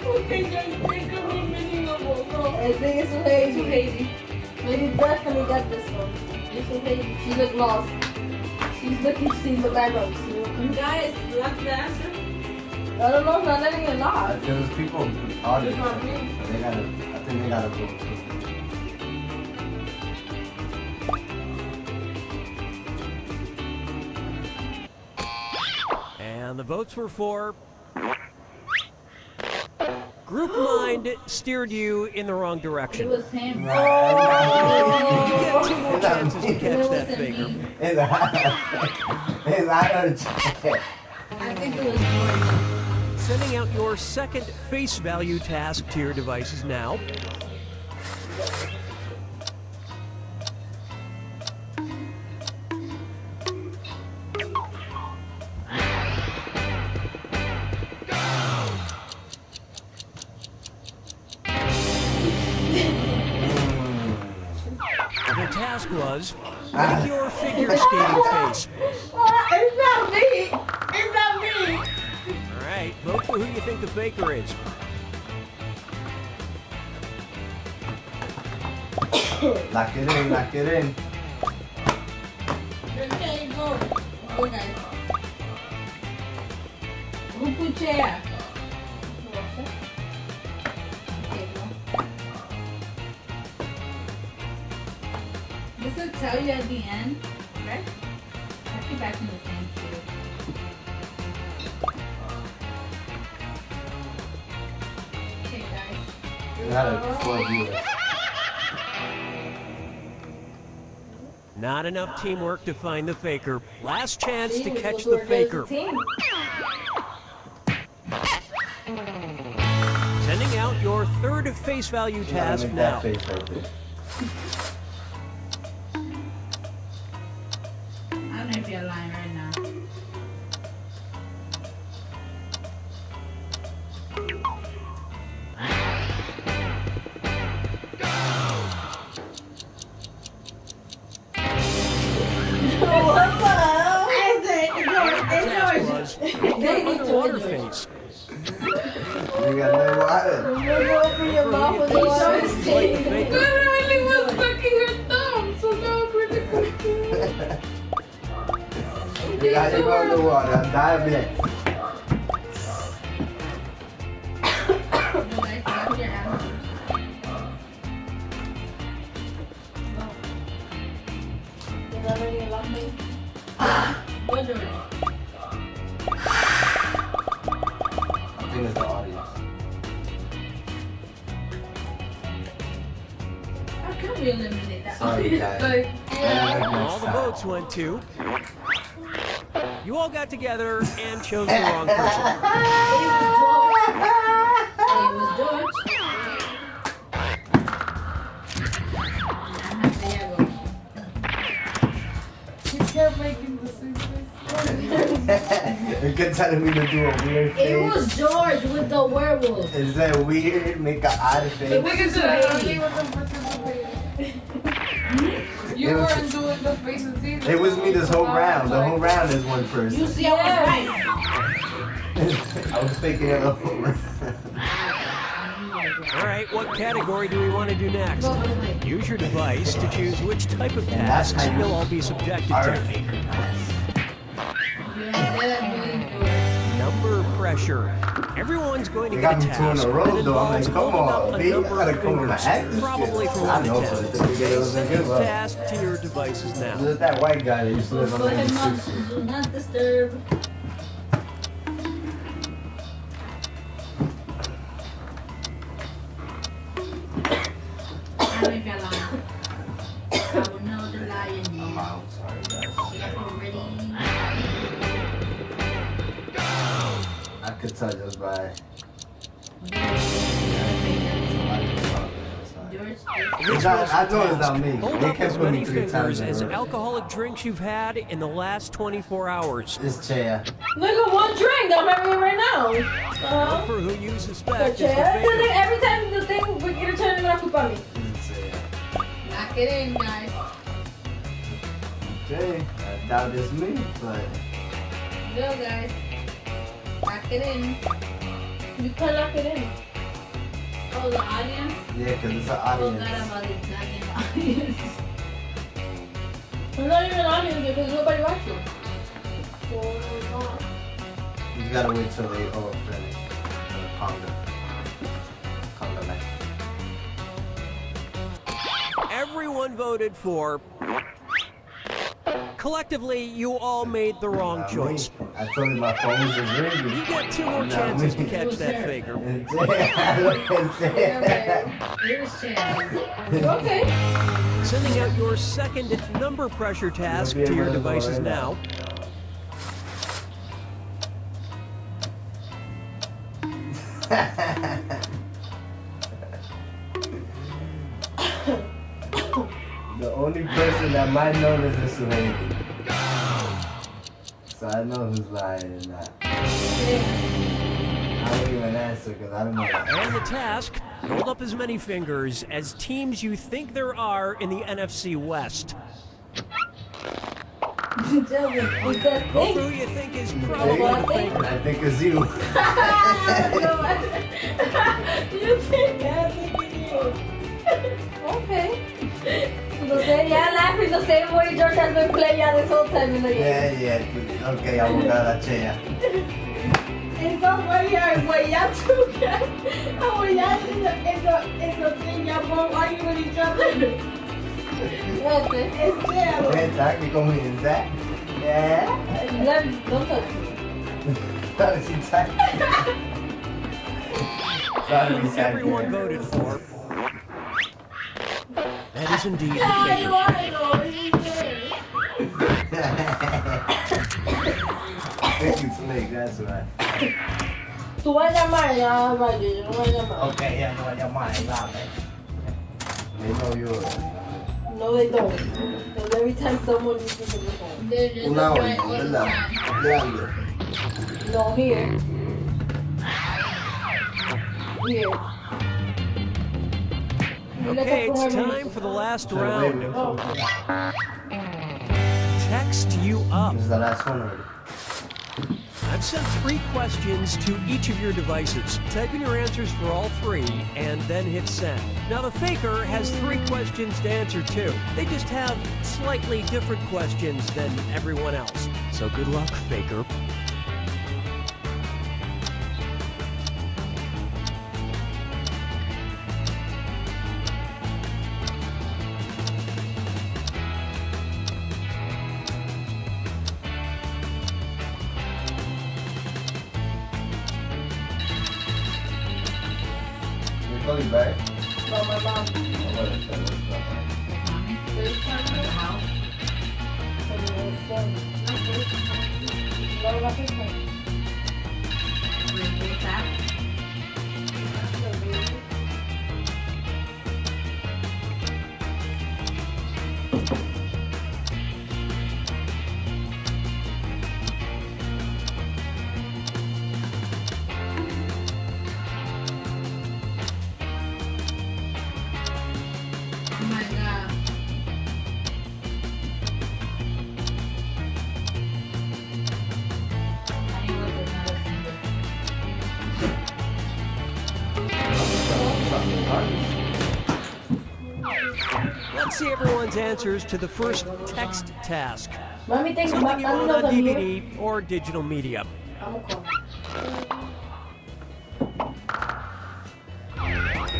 S3: Okay, George, think of a meaningful. No, I think it's a lady. It's a lady. Lady definitely got this one. It's a lady. She looked lost. She's looking to see the background.
S2: Guys, lock the answer.
S3: I don't know, not letting it lock.
S4: There's people in the audience. So they gotta, I think they gotta vote too.
S5: And the votes were for... Group mind steered you in the wrong
S1: It
S5: direction.
S1: was him.
S5: You get two more chances to catch
S1: It
S5: that
S1: wasn't
S5: faker.
S1: me.
S4: It's out of check.
S1: I think it was George.
S5: Sending out your second face value task to your devices now. The task was, make your figure skating face.
S3: It's not me. It's not me.
S5: All right, vote for who you think the faker is.
S4: Lock it in, lock it in.
S3: Okay, go. Okay. Who put chair?
S1: Okay, go. This will tell you at the end, right? I keep asking the same shit. Okay, guys.
S4: You gotta flood viewers.
S5: Not enough teamwork to find the faker. Last chance to
S3: See,
S5: catch
S3: we'll
S5: the
S3: do it as a
S5: faker.
S3: team.
S5: Sending out your third face value
S4: You gotta
S5: task
S4: make
S5: now.
S4: that face right there.
S1: I don't know if you're lying right now.
S3: What the hell?
S5: The task was, make your underwater face.
S4: You got no water.
S3: You're gonna open your mouth with the water
S5: Like the
S3: stain.
S5: faker.
S6: Literally was sucking her thumb, so now we're
S4: You got to go in the water. I'm diabetic.
S1: can we eliminate that?
S4: Sorry, guys.
S6: Like,
S5: All the votes went to. You all got together and chose the wrong person.
S1: It was George.
S6: you kept making the same face.
S4: You kept telling me to do a weird
S1: It
S4: face.
S1: was George with the werewolf.
S4: Is that weird? Make an odd face.
S6: Nigga said I wasn't participating. You
S4: It was-
S6: weren't doing the faces either.
S4: It was me this whole round. The
S6: Like,
S4: whole round is one
S1: You
S4: person.
S1: see, I was right.
S4: I was thinking of the whole round.
S5: All right, what category do we want to do next? Use your device to choose which type of tasks you'll all be subjected
S4: Our
S5: to.
S4: favorite class.
S5: Number pressure. Everyone's going to
S4: They
S5: get
S4: got
S5: a
S4: me two in
S5: task
S4: a row,
S5: that
S4: though. I'm
S5: involves
S4: like, come
S5: holding
S4: on,
S5: up a
S4: B, I
S5: number
S4: gotta
S5: of
S4: come with my
S5: fingers,
S4: acting
S5: probably
S4: skills.
S5: from
S4: I
S5: 1 to
S4: know,
S5: 10.
S4: but the beginning
S5: Okay,
S4: wasn't
S5: send
S4: good,
S5: the
S4: but-
S5: task to your devices now.
S4: There's that white guy that used to live on
S1: Go ahead, Mom.
S4: 96.
S1: Do not disturb. I don't feel like I will know the lion
S4: I'm
S1: is.
S4: out. Sorry, guys.
S1: Already.
S4: I could tell just by.
S1: George,
S5: This
S4: I
S5: was
S4: know
S5: the
S4: it's not
S5: task.
S4: me.
S5: Hold
S4: They
S5: up
S4: kept
S5: as
S4: putting
S5: many
S4: me 3 times
S5: fingers
S4: in a
S5: as
S4: row.
S5: alcoholic drinks you've had in the last 24 hours.
S4: This chair.
S3: Nigga, one drink. I'm having it right now.
S5: Vote for who you suspect
S3: The
S5: is the
S3: chair.
S5: faker.
S3: Every time the thing we get a turn, they're gonna poop on me.
S4: This chair.
S1: lock it in, guys.
S4: Okay. I doubt it's me, but.
S1: Go, guys. Lock it in.
S3: You can lock it in.
S1: Oh, the audience?
S4: Yeah, because it's an
S1: Oh, God,
S4: audience.
S1: about the goddamn audience.
S3: It's not even on you because nobody watching.
S4: You gotta wait till they all finish. Conga. Conga man.
S5: Everyone voted for. Collectively, you all made the wrong
S4: Not
S5: choice.
S4: me. I told you my phone was just ringing.
S5: You get 2 more
S4: Not
S5: chances to
S4: me.
S5: catch that faker.
S1: Here's Chad.
S3: Okay.
S5: Sending out your second number pressure task
S4: You'll be
S5: to your
S4: able to go
S5: devices
S4: right
S5: now.
S4: The only person that might know this is Suhaili. So I know who's lying and not. I won't even answer because I don't know.
S5: And the task, hold up as many fingers as teams you think there are in the NFC West.
S3: Tell me, is that
S5: Vote
S3: thing?
S5: who you think is probably the faker.
S4: I think it's you.
S3: You think I think it's you. Okay. So then, yeah, laughing the same way George has been playing this whole time in the game.
S4: Yeah. Okay, I will go la chair.
S3: Entonces voy a huellar tu a huellar en the thing, ya both arguing with each other. It's there.
S4: Ven, aquí conmigo, ¿sabes? Yeah.
S3: Don't touch me.
S4: Sorry, si sabes. Sorry, si sabes.
S5: Everyone voted for. That is indeed the
S3: No, you
S5: faker.
S3: want to go. It's there.
S4: Thank you, Snake, that's right.
S3: Tú vas a llamar, ya, vaya, yo no voy a llamar.
S4: Okay, yeah, no, your mind, They know yours.
S3: No, they don't. Because every time someone uses the phone.
S1: They're just
S4: Una hora,
S1: right all the
S4: ¿verdad?
S1: time.
S4: Grande.
S3: No, here. Here.
S5: Okay, it's time for the last round. Text you up.
S4: This is the last one already.
S5: I've sent 3 questions to each of your devices. Type in your answers for all 3 and then hit send. Now the faker has 3 questions to answer too. They just have slightly different questions than everyone else. So good luck, faker.
S4: We'll call you back.
S3: No, my mom.
S1: Mommy?
S3: FaceTime her.
S1: How?
S3: On the phone. Not FaceTime. No, not FaceTime.
S1: With WhatsApp? Oh my god. I need to look at another finger.
S5: Let's see everyone's answers to the first text task.
S3: Mommy, thank you.
S5: Something you
S3: Mommy,
S5: want on
S3: here.
S5: DVD or digital media.
S3: I'm gonna call.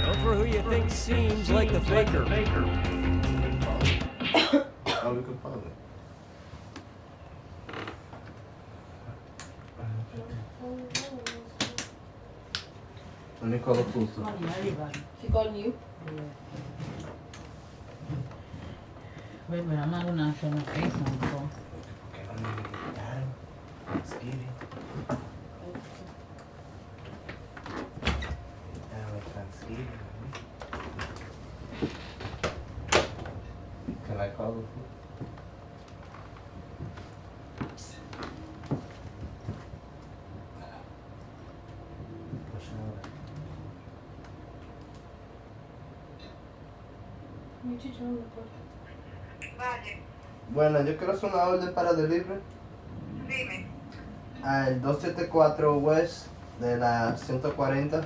S5: Vote for who you think seems like the faker.
S4: Oh, we could pause it. Let me call the pool.
S1: Calling everybody.
S3: She calling you?
S1: Wait, but I'm not gonna show my face on the phone.
S4: Okay, I'm gonna get Adam. Skitty. Adam and Skitty. Can I call the pool?
S7: Vale,
S4: Bueno, yo quiero hacer una orden para delivery
S7: dime.
S4: al 274 West de la 140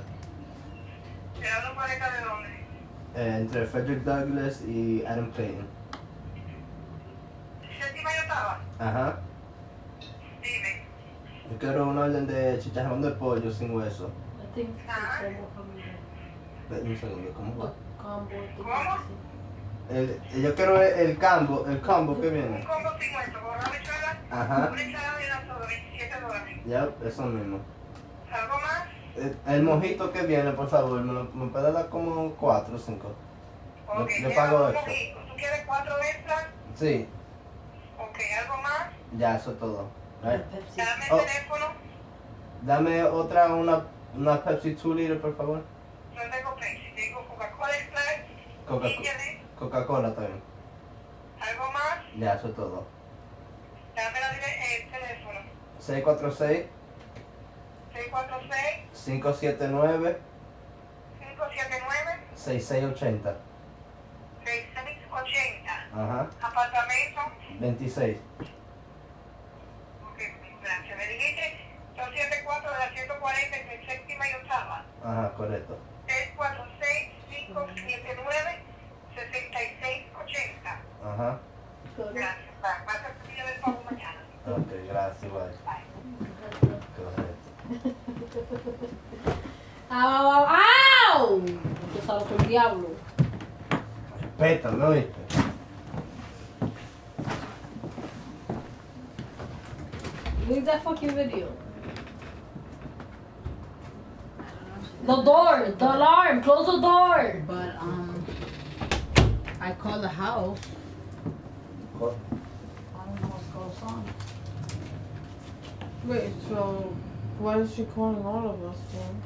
S7: ¿Te hablo 40 de dónde?
S4: entre Frederick Douglass y Adam Clayton.
S7: Séptima y octava.
S4: Ajá.
S7: Dime.
S4: Yo quiero una orden de chicharrón de pollo sin hueso.
S3: I think it's
S7: Ah.
S3: combo for me.
S4: Un segundo, ¿cómo va?
S3: Combo.
S7: ¿Cómo?
S4: Yo quiero el combo que
S7: Un
S4: viene.
S7: combo sin hueso, con una lechuga,
S4: Ajá.
S7: una ensalada y una soda, $27.
S4: Ya, eso mismo.
S7: ¿Algo más?
S4: El mojito que viene, por favor, me puede dar como 4 o 5.
S7: Ok,
S4: Yo
S7: lleva
S4: pago
S7: un
S4: extra.
S7: mojito. ¿Tú quieres 4 extras?
S4: Sí,
S7: Ok, ¿algo más?
S4: ya, eso es todo. Right.
S3: Pepsi.
S7: Dame el
S4: Oh.
S7: teléfono.
S4: Dame una Pepsi 2 liter, por favor.
S7: No tengo Pepsi, tengo Coca-Cola Express.
S4: Coca-
S7: Dígale.
S4: Coca-Cola también.
S7: ¿Algo más?
S4: Ya, eso es todo.
S7: Dame el teléfono.
S4: 646
S7: 646
S4: 579
S7: 579
S4: 6680.
S7: 6680.
S4: Ajá.
S7: Apartamento.
S4: 26.
S7: Ok, gracias. Me dijiste 274 de la 140 entre séptima y octava.
S4: Ajá, correcto.
S7: 646-579-6680.
S4: Ajá.
S7: Gracias. Va, vas a recibir el pago mañana.
S4: Ok, gracias, igual.
S7: Bye.
S4: Correcto.
S3: ¡Au! Empezaron con el diablo.
S4: Respétame, ¿oíste?
S3: Leave that fucking video. The door, the alarm, close the door.
S1: But I called the house.
S4: What?
S1: I don't know what's going on.
S6: Wait, so why is she calling all of us then?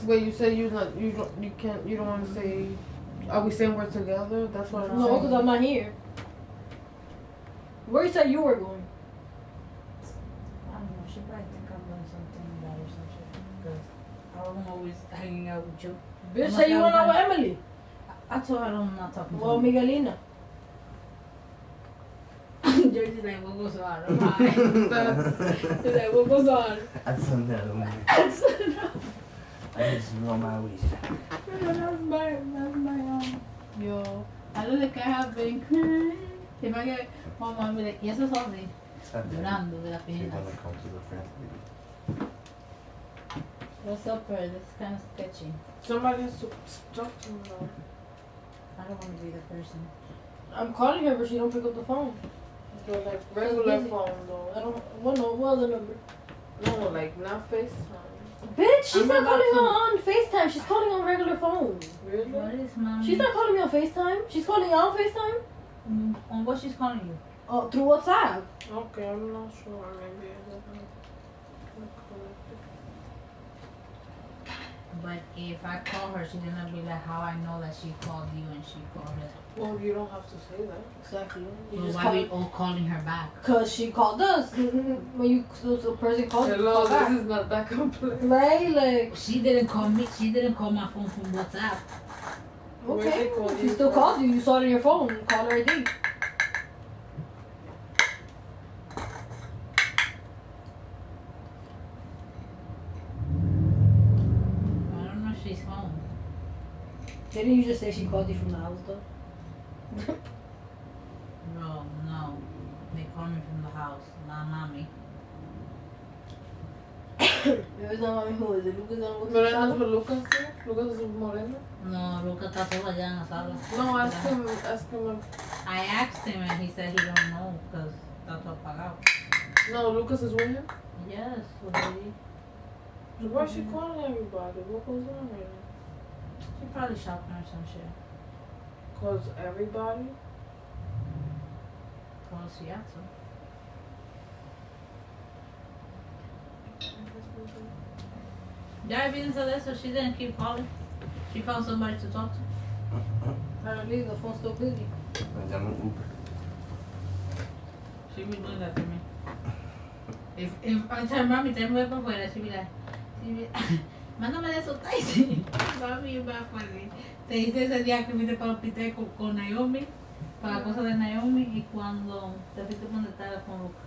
S6: Wait, you said you don't want to say. Are we saying we're together? That's what I'm
S3: No,
S6: saying.
S3: because I'm not here. Where you said you were going?
S1: I don't know. She probably think I'm doing something bad or some shit. Because I'm always hanging out with you.
S3: Bitch,
S1: I'm
S3: say you
S1: not
S3: went out with
S1: gonna-
S3: Emily.
S1: I told her I'm not talking to
S3: Well,
S1: her.
S3: Miguelina.
S1: Jersey's like, what goes on? I'm high.
S3: He's like, what goes on?
S4: That's another one.
S3: That's
S4: I just roll my weed.
S1: my yo. I look like I have been crying. If I get my mom be like, yes, it's all me. Llorando de la
S4: You
S1: pena.
S4: wanna come to the friends meeting?
S1: What's up, her? This is kind of sketchy.
S6: Somebody has to talk to her.
S1: I don't want to be the person.
S3: I'm calling her, but she don't pick up the phone. So like
S6: Regular
S3: busy.
S6: phone though.
S3: I don't. What no? What other number?
S6: No, like not FaceTime.
S3: Bitch, she's
S2: I'm
S3: not
S2: about
S3: calling
S2: to-
S3: on FaceTime. She's calling on regular phone.
S6: Really?
S2: What is mommy?
S3: She's not calling me on FaceTime. She's calling you on FaceTime?
S2: On what she's calling you?
S3: Through WhatsApp.
S6: Okay, I'm not sure. Maybe it doesn't look connected.
S2: But if I call her, she's gonna be like, how I know that she called you and she called her.
S6: Well, you don't have to say that.
S3: Exactly. You
S2: Well,
S3: just
S2: why
S3: call
S2: we all calling her back?
S3: Cause she called us. When you so the person calls you,
S6: Hello,
S3: call
S6: this
S3: back.
S6: is not that complex.
S3: Right? Like
S2: She didn't call me. She didn't call my phone from WhatsApp.
S6: Where'd
S3: okay.
S6: they call
S3: She
S6: you
S3: still
S6: from?
S3: called you. You saw it on your phone. Call her ID.
S2: I don't know if she's home.
S3: Didn't you just say she called you from the house though?
S2: No, no. They call me from the house, not mommy.
S3: If it's not mommy, who is it? Lucas gonna go to the
S6: But I know
S3: shop?
S6: who Lucas is. Lucas is Moreno.
S2: No, Luca está solo allá en la sala.
S6: No, ask him if...
S2: I asked him and he said he don't know because está todo apagado.
S6: No, Lucas is with him.
S2: Yes, already.
S6: Why is she calling everybody? What goes on right now?
S2: She probably shopping or some shit.
S6: Cause everybody?
S2: Call Seattle. Ya olvídense de eso. She didn't keep calling. She found somebody to talk to.
S3: Apparently the phone's still busy.
S4: Me llamo Uber.
S2: She be doing that to me. If I tell mami, te mueve para afuera, she be like, mándame de esos taxis. Mami, es más funny. Te hice ese día que fuiste para el hospital con Naomi, para la cosa de Naomi, y cuando te fuiste donde estaba con Luca.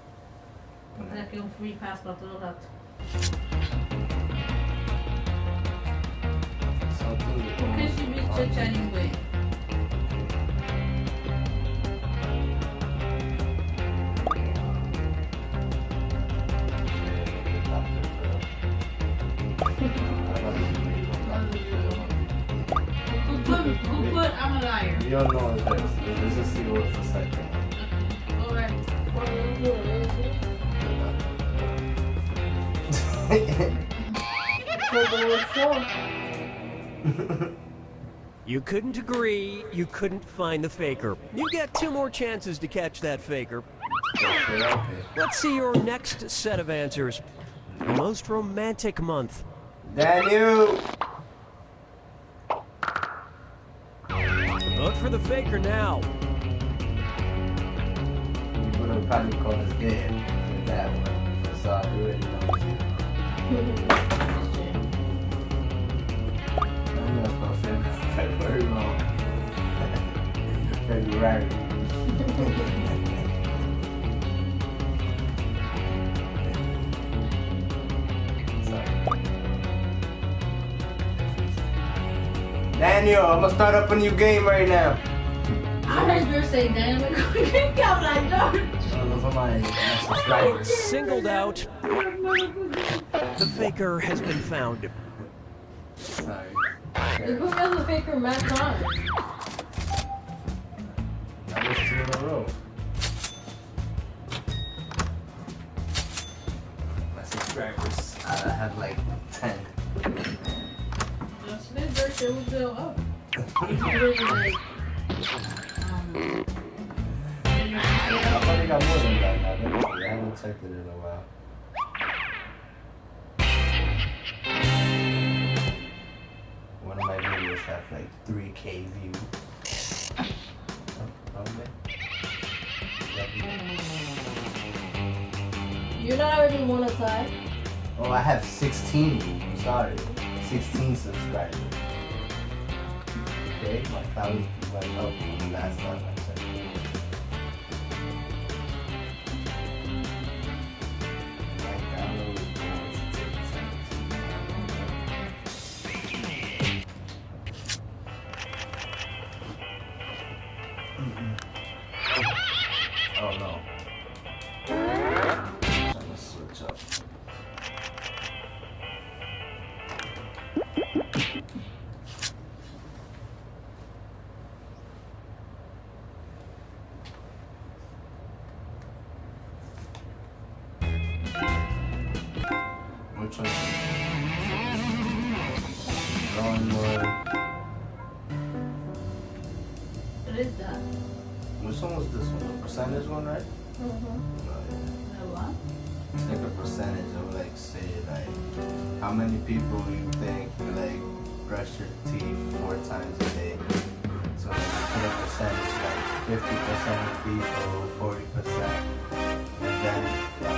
S2: O sea que un free pass para todo el rato. ¿Por qué she be chit-chatting with? Who put I'm a liar?
S4: You don't know what this is. Let's just see what's the second one.
S2: Alright.
S5: You couldn't agree, you couldn't find the faker. You get 2 more chances to catch that faker. Let's see your next set of answers. The most romantic month.
S4: Daniel!
S5: Vote for the faker now.
S4: You would have probably called us dead with that one. So I already know. I'm not gonna say February wrong. February. Daniel, I'm gonna start up a new game right now.
S2: I heard you say damn it. I'm like, no.
S4: Those are my subscribers.
S5: Singled out. The faker has been found.
S4: Sorry.
S3: They put me as a faker mad time.
S4: That was 2 in a row. My subscribers, I had like 10.
S2: Today's birthday will go up. It's really like,
S4: I probably got more than that now. Let me see. I haven't checked it in a while. One of my videos have like 3K views. Oh, okay.
S3: You're not already monetized.
S4: Oh, I have 16 views. Sorry. 16 subscribers. Okay, my cloud went up from the last time I checked. Oh no. Trying to switch up. Drawing board.
S1: What is that?
S4: Which one was this one? The percentage one, right?
S3: Mm-hmm.
S4: No, yeah.
S1: The what?
S4: It's like a percentage of like say like how many people you think like brush your teeth 4 times a day. So like you put a percentage like 50% of people, 40%, and then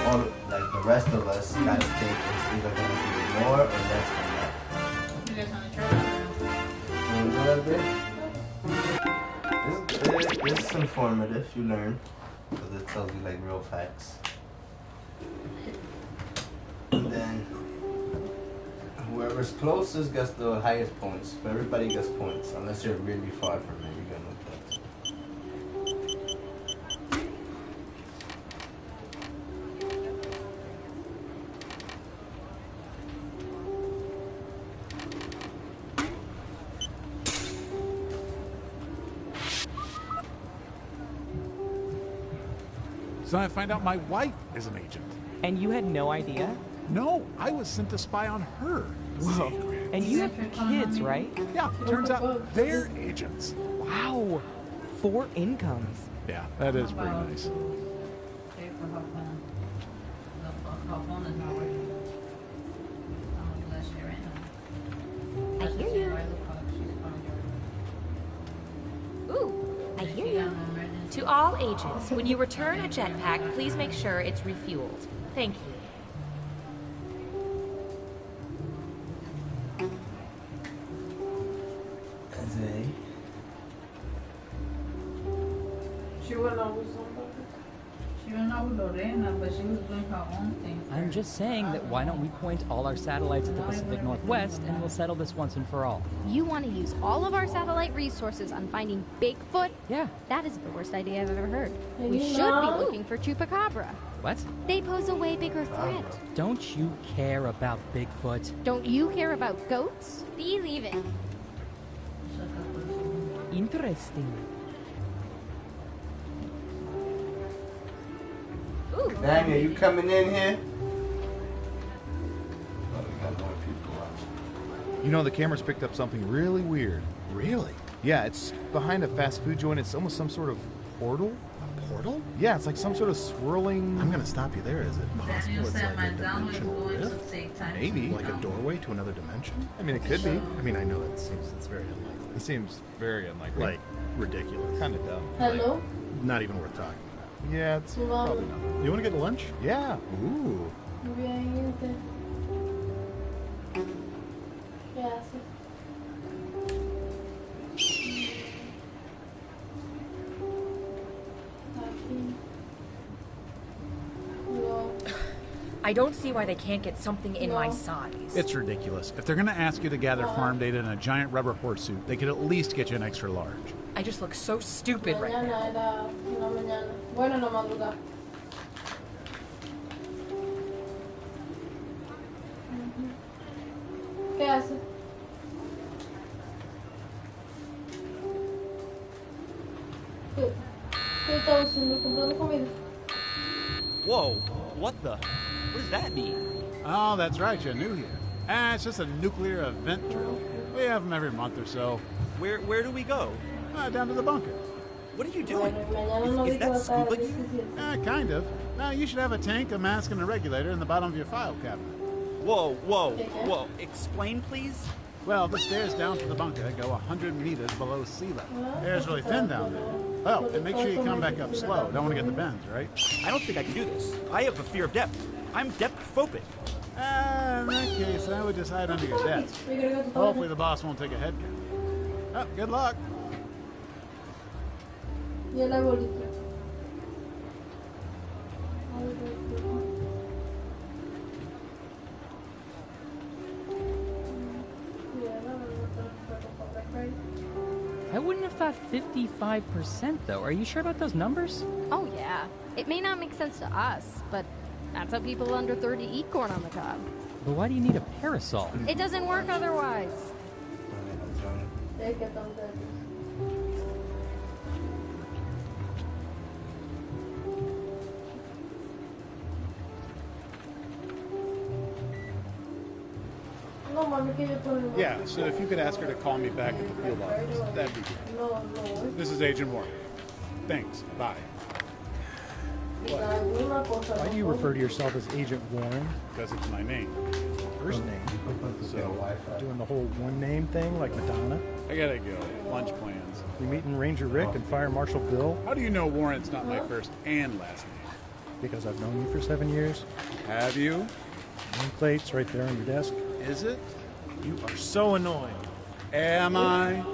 S4: all like the rest of us gotta think it's either gonna be more or less than that.
S1: You guys want to try that?
S4: You wanna do that bit? It's informative, you learn. Because it tells you like real facts. And then whoever's closest gets the highest points. But everybody gets points. Unless you're really far from it, you get no points.
S8: So I find out my wife is an agent.
S9: And you had no idea?
S8: No, I was sent to spy on her.
S9: Whoa. And you have kids, right?
S8: Yeah, turns out they're agents.
S9: Wow. 4 incomes.
S8: Yeah, that is pretty nice.
S1: Pay for her phone. Her phone is not working. I'm gonna do that shit right now.
S10: I hear you. Ooh, I hear you. To all agents, when you return a jetpack, please make sure it's refueled. Thank you.
S3: She went out with somebody.
S1: She went out with Lorena, but she was doing her own thing.
S11: I'm just saying that why don't we point all our satellites at the Pacific Northwest and we'll settle this once and for all.
S10: You want to use all of our satellite resources on finding Bigfoot?
S11: Yeah.
S10: That is the worst idea I've ever heard. We
S3: You
S10: should
S3: know.
S10: be looking for Chupacabra.
S11: What?
S10: They pose a way bigger threat.
S11: Don't you care about Bigfoot?
S10: Don't you care about goats? Believe it.
S11: Interesting.
S10: Ooh.
S4: Daniel, you coming in here? Oh, we got more people watching.
S12: You know, the camera's picked up something really weird.
S8: Really?
S12: Yeah, it's behind a fast food joint. It's almost some sort of portal.
S8: A portal?
S12: Yeah, it's like some sort of swirling...
S8: I'm gonna stop you there. Is it
S1: Daniel
S8: possible it's
S1: said
S8: like
S1: my
S8: a
S1: down is
S8: dimensional
S1: going to
S8: rift?
S1: take time.
S12: Maybe.
S8: Like a doorway to another dimension?
S12: I mean, it could be.
S8: I mean, I know it's very unlikely.
S12: It seems very unlikely.
S8: Like, ridiculous.
S12: Kind of dumb.
S3: Hello?
S8: Not even worth talking about.
S12: Yeah, it's probably not.
S8: You wanna get lunch?
S12: Yeah.
S8: Ooh.
S3: Bien, gente. ¿Qué haces? Aquí. No.
S13: I don't see why they can't get something in my
S3: No.
S13: size.
S8: It's ridiculous. If they're gonna ask you to gather farm data in a giant rubber horse suit, they could at least get you an extra large.
S13: I just look so stupid right now.
S3: Mañana era una mañana. Bueno, en la madrugada. ¿Qué haces? ¿Qué estás haciendo? ¿Comprando comida?
S14: Whoa, what the? What does that mean?
S8: Oh, that's right, you're new here. It's just a nuclear event drill. We have them every month or so.
S14: Where do we go?
S8: Down to the bunker.
S14: What are you doing?
S3: Mañana no
S14: Is
S3: vi que
S14: that
S3: va a estar
S14: scuba gear?
S3: 17.
S8: Kind of. Now, you should have a tank, a mask, and a regulator in the bottom of your file cabinet.
S14: Whoa. Explain, please?
S8: Well, the stairs down to the bunker go 100 meters below sea level. Air's really thin down there. Oh, and make sure you come back up slow. Don't want to get the bends, right?
S14: I don't think I can do this. I have a fear of depth. I'm depth-phobic.
S8: In that case, I would just hide under your desk. Hopefully the boss won't take a head count. Oh, good luck.
S3: Y el arbolito.
S11: I wouldn't have thought 55% though. Are you sure about those numbers?
S10: Oh, yeah. It may not make sense to us, but that's how people under 30 eat corn on the cob.
S11: But why do you need a parasol?
S10: It doesn't work otherwise.
S3: Es que están verdes. No, mami, que yo estoy.
S8: Yeah, so if you could ask her to call me back at the field office, that'd be good.
S3: No.
S8: This is Agent Warren. Thanks. Bye.
S12: Why do you refer to yourself as Agent Warren?
S8: Because it's my name.
S12: First name.
S8: So,
S12: Doing the whole one name thing like Madonna?
S8: I gotta go. Lunch plans.
S12: You meeting Ranger Rick and Fire Marshal Bill?
S8: How do you know Warren's not my first and last name?
S12: Because I've known you for 7 years.
S8: Have you?
S12: Nameplate's right there on your desk.
S8: Is it?
S12: You are so annoying.
S8: Am I?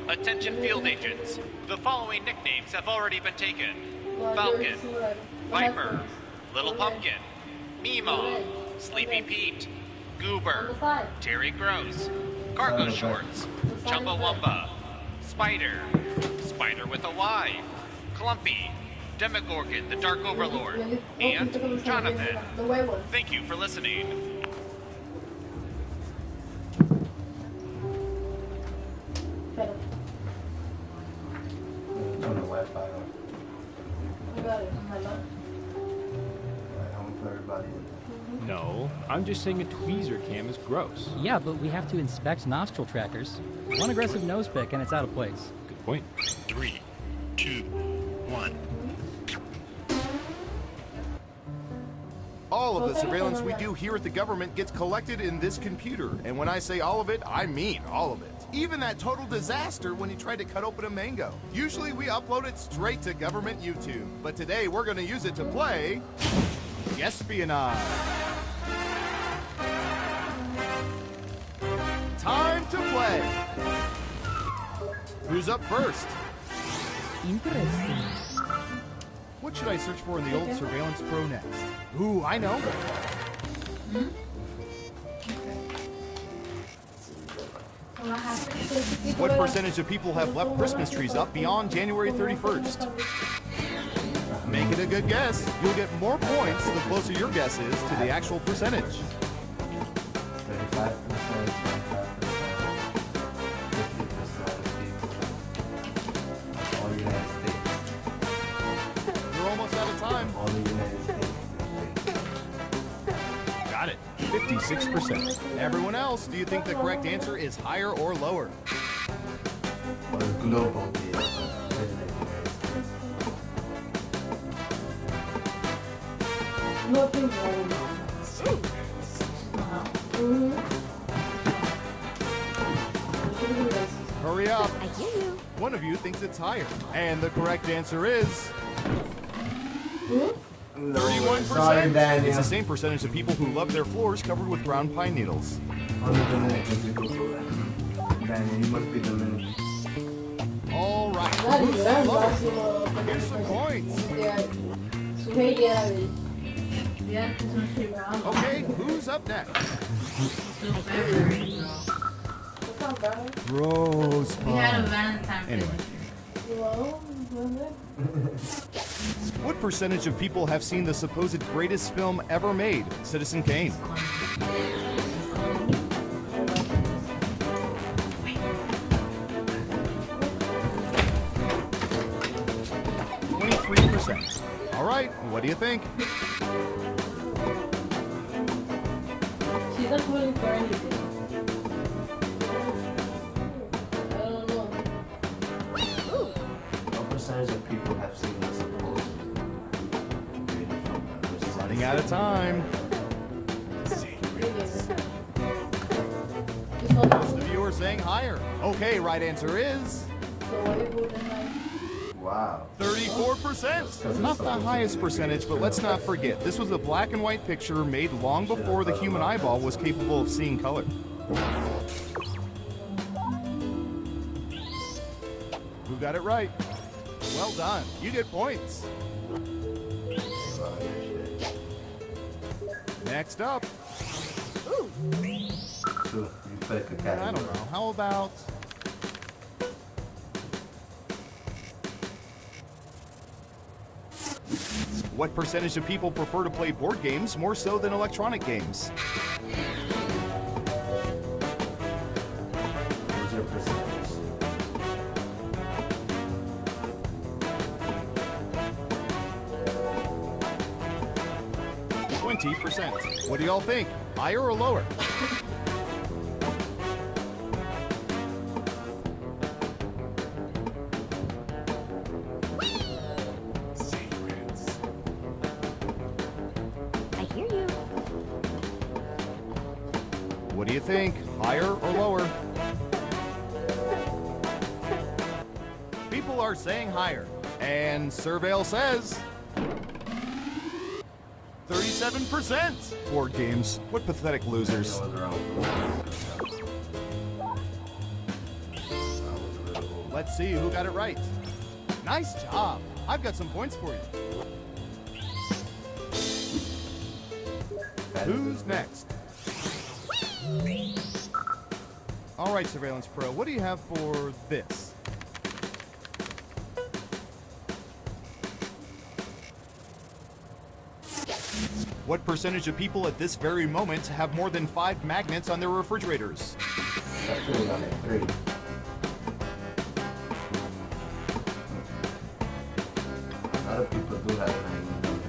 S15: Attention field agents. The following nicknames have already been taken. Falcon, Viper, Little Pumpkin, Mimo, Sleepy Pete, Goober, Terry Gross, Cargo Shorts, Chumbawamba, Spider, Spider with a Y, Clumpy, Demogorgon, the Dark Overlord, and Jonathan. Thank you for listening.
S4: Turn the Wi-Fi on.
S3: I got it on my lap.
S4: Home for everybody.
S16: No, I'm just saying a tweezer cam is gross.
S11: Yeah, but we have to inspect nostril trackers. One aggressive nose pick and it's out of place.
S16: Good point.
S17: 3, 2, 1.
S12: All of the surveillance we do here at the government gets collected in this computer. And when I say all of it, I mean all of it. Even that total disaster when he tried to cut open a mango. Usually we upload it straight to government YouTube. But today we're going to use it to play espionage. Time to play. Who's up first?
S9: Interesting.
S12: What should I search for in the old Surveillance Pro next? Ooh, I know. What percentage of people have left Christmas trees up beyond January 31st? Make it a good guess. You'll get more points the closer your guess is to the actual percentage.
S4: 35%, 50% all United States.
S12: You're almost out of time.
S4: All the United States.
S12: Got it. 56%. Everyone else, do you think the correct answer is higher or lower?
S4: Or global deal.
S3: Nothing wrong.
S12: Hurry up.
S10: I hear you.
S12: One of you thinks it's higher. And the correct answer is 31%.
S4: Sorry, Daniel.
S12: It's the same percentage of people who love their floors covered with ground pine needles.
S4: Daniel, you must be Dominican.
S12: All right. Who's so low? Here's some points. Okay, who's up next? Rose.
S2: We had a Valentine's Day.
S12: Anyway. What percentage of people have seen the supposed greatest film ever made, Citizen Kane? 23%. All right, what do you think?
S3: She's not willing for anything. I don't know.
S4: What percentage of people have seen this supposed
S12: Running out of time. Most of you are saying higher. Okay, right answer is...
S4: Wow.
S12: 34%. Not the highest percentage, but let's not forget, this was a black and white picture made long before the human eyeball was capable of seeing color. Who got it right? Well done. You get points. Next up.
S4: You pick a category.
S12: I don't know. How about... What percentage of people prefer to play board games more so than electronic games? 20%. What do y'all think? Higher or lower?
S10: I hear you.
S12: What do you think? Higher or lower? People are saying higher. And Surveil says 37%. Board games. What pathetic losers. Let's see who got it right. Nice job. I've got some points for you. Who's next? All right, Surveillance Pro, what do you have for this? What percentage of people at this very moment have more than 5 magnets on their refrigerators?
S4: That's really not like 3. A lot of people do have magnets.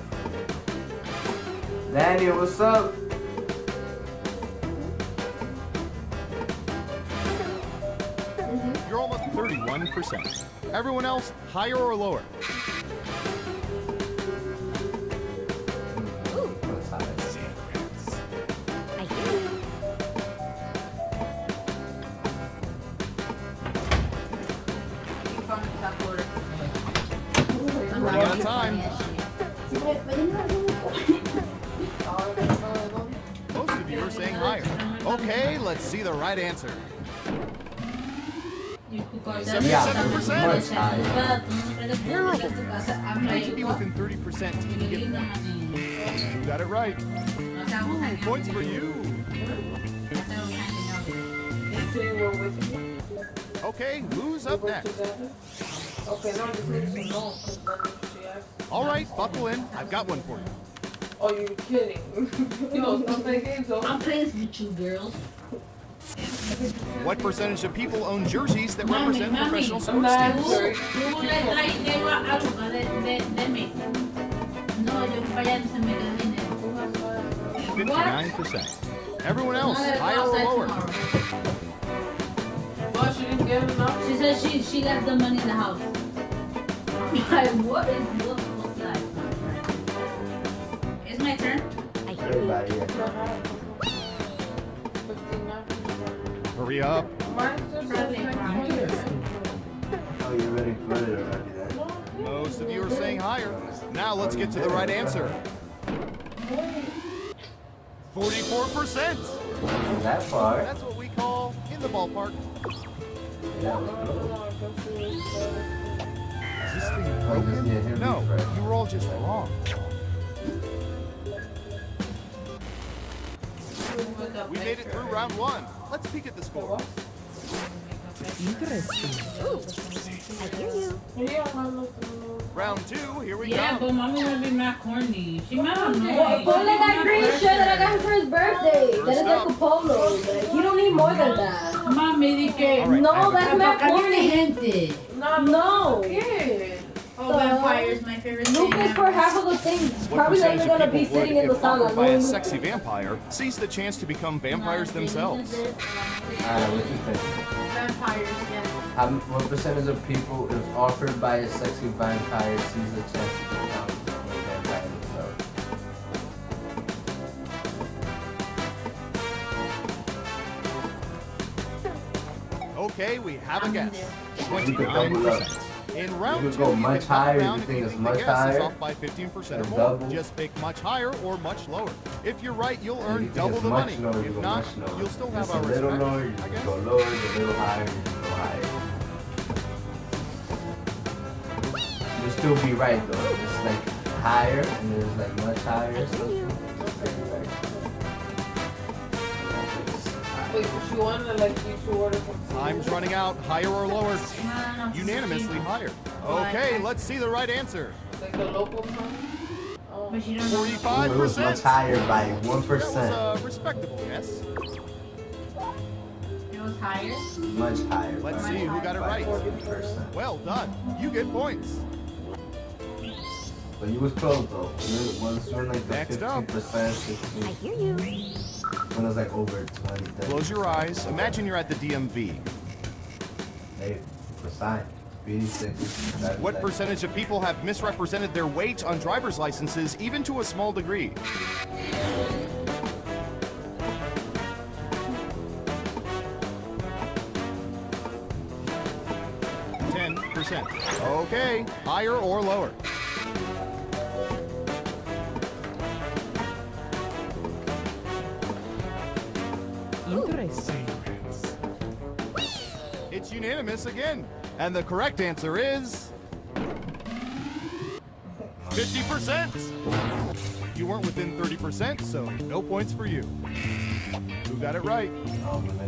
S4: Daniel, what's up?
S12: You're almost 31%. Everyone else, higher or lower? Running out of time. Most of you are saying higher. Okay, let's see the right answer. 77%. Terrible. You need to be within 30% to even get points. You got it right. Ooh, points for you. Okay, who's up next?
S6: Okay, now just need some notes, because then she asked.
S12: All right, buckle in. I've got one for you.
S6: Oh, you're kidding. Yo, stop playing games, though.
S2: I'm playing with you, girls.
S12: What percentage of people own jerseys that represent professional sports teams? 59%. Everyone else, higher or lower?
S6: Well, she didn't get enough.
S2: She said she left the money in the house. Like, what's that? It's my turn.
S4: Everybody,
S12: Hurry up.
S4: Oh, you're ready for it already then?
S12: Most of you are saying higher. Now let's get to the right answer. 44%.
S4: That far.
S12: That's what we call in the ballpark.
S4: Yeah.
S12: Is this thing broken? No, you were all just wrong. We made it through round 1. Let's peek at the score.
S9: Interesting.
S10: Ooh, I hear you.
S12: Round 2, here we
S2: Yeah,
S12: go.
S2: but mommy would be mad corny. She mad annoying.
S3: Ponle that green shirt that I got him for his birthday.
S12: First
S3: That is like
S12: up.
S3: a polo. Like, you don't need more than that.
S2: Mami, di que...
S12: All right,
S3: No, that's not corny.
S2: gente.
S3: No.
S2: Oh, vampires, my favorite thing.
S3: Luke is for half of the things.
S12: What
S3: Probably not
S12: percentage
S3: even
S12: of
S3: gonna be
S12: people would,
S3: sitting in the
S12: if offered
S3: sauna.
S12: by a
S3: No.
S12: sexy vampire, seize the chance to become vampires themselves?
S4: Alright, what you think?
S2: Vampires, yeah.
S4: What percentage of people, if offered by a sexy vampire, sees a chance to become a vampire themselves?
S12: Okay, we have a guess.
S4: You could double
S12: 29%. In round
S4: You
S12: 2,
S4: could go
S12: you
S4: much
S12: can top
S4: higher
S12: down
S4: if
S12: if
S4: you
S12: you
S4: think
S12: think
S4: it's
S12: the
S4: much
S12: guess is
S4: higher.
S12: off by 15% or
S4: And
S12: more.
S4: double.
S12: Just pick much higher or much lower. If you're right, you'll
S4: If
S12: earn
S4: you think
S12: double
S4: it's
S12: the
S4: much
S12: money.
S4: lower, you
S12: If
S4: go
S12: not,
S4: much lower.
S12: you'll still have
S4: Just
S12: our
S4: a little
S12: respect,
S4: lower, you
S12: I
S4: just
S12: guess.
S4: go lower, a little higher, you just go higher. You'll still be right though. It's like higher, and there's like much higher. So
S6: Wait, so she wanted like you to order some.
S12: Time's running out. Higher or lower? Unanimously higher. Okay, let's see the right answer.
S6: Like the local one? Oh.
S2: But she don't know.
S12: 45%.
S4: It was much higher by
S12: That was
S4: 1%.
S12: a respectable guess.
S2: It was higher.
S4: Much higher.
S12: Let's
S4: by
S12: see who got it right.
S4: 1%.
S12: Well done. You get points.
S4: But But you was close though. Once you're like the
S12: Next up.
S4: 15%, 16.
S10: I hear you.
S4: When it was like over 20, 30.
S12: Close your eyes. Imagine you're at the DMV.
S4: Hey, sign.
S12: What percentage of people have misrepresented their weight on driver's licenses, even to a small degree? Okay, higher or lower?
S9: Interesting.
S12: It's unanimous again. And the correct answer is 50%. You weren't within 30%, so no points for you. Who got it right?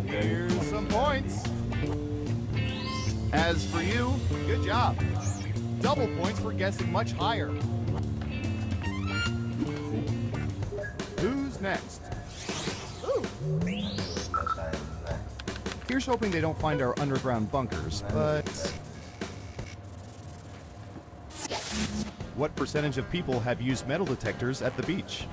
S12: Here's some points. As for you, good job. Double points for guessing much higher. Who's next? Here's hoping they don't find our underground bunkers, but... What percentage of people have used metal detectors at the beach?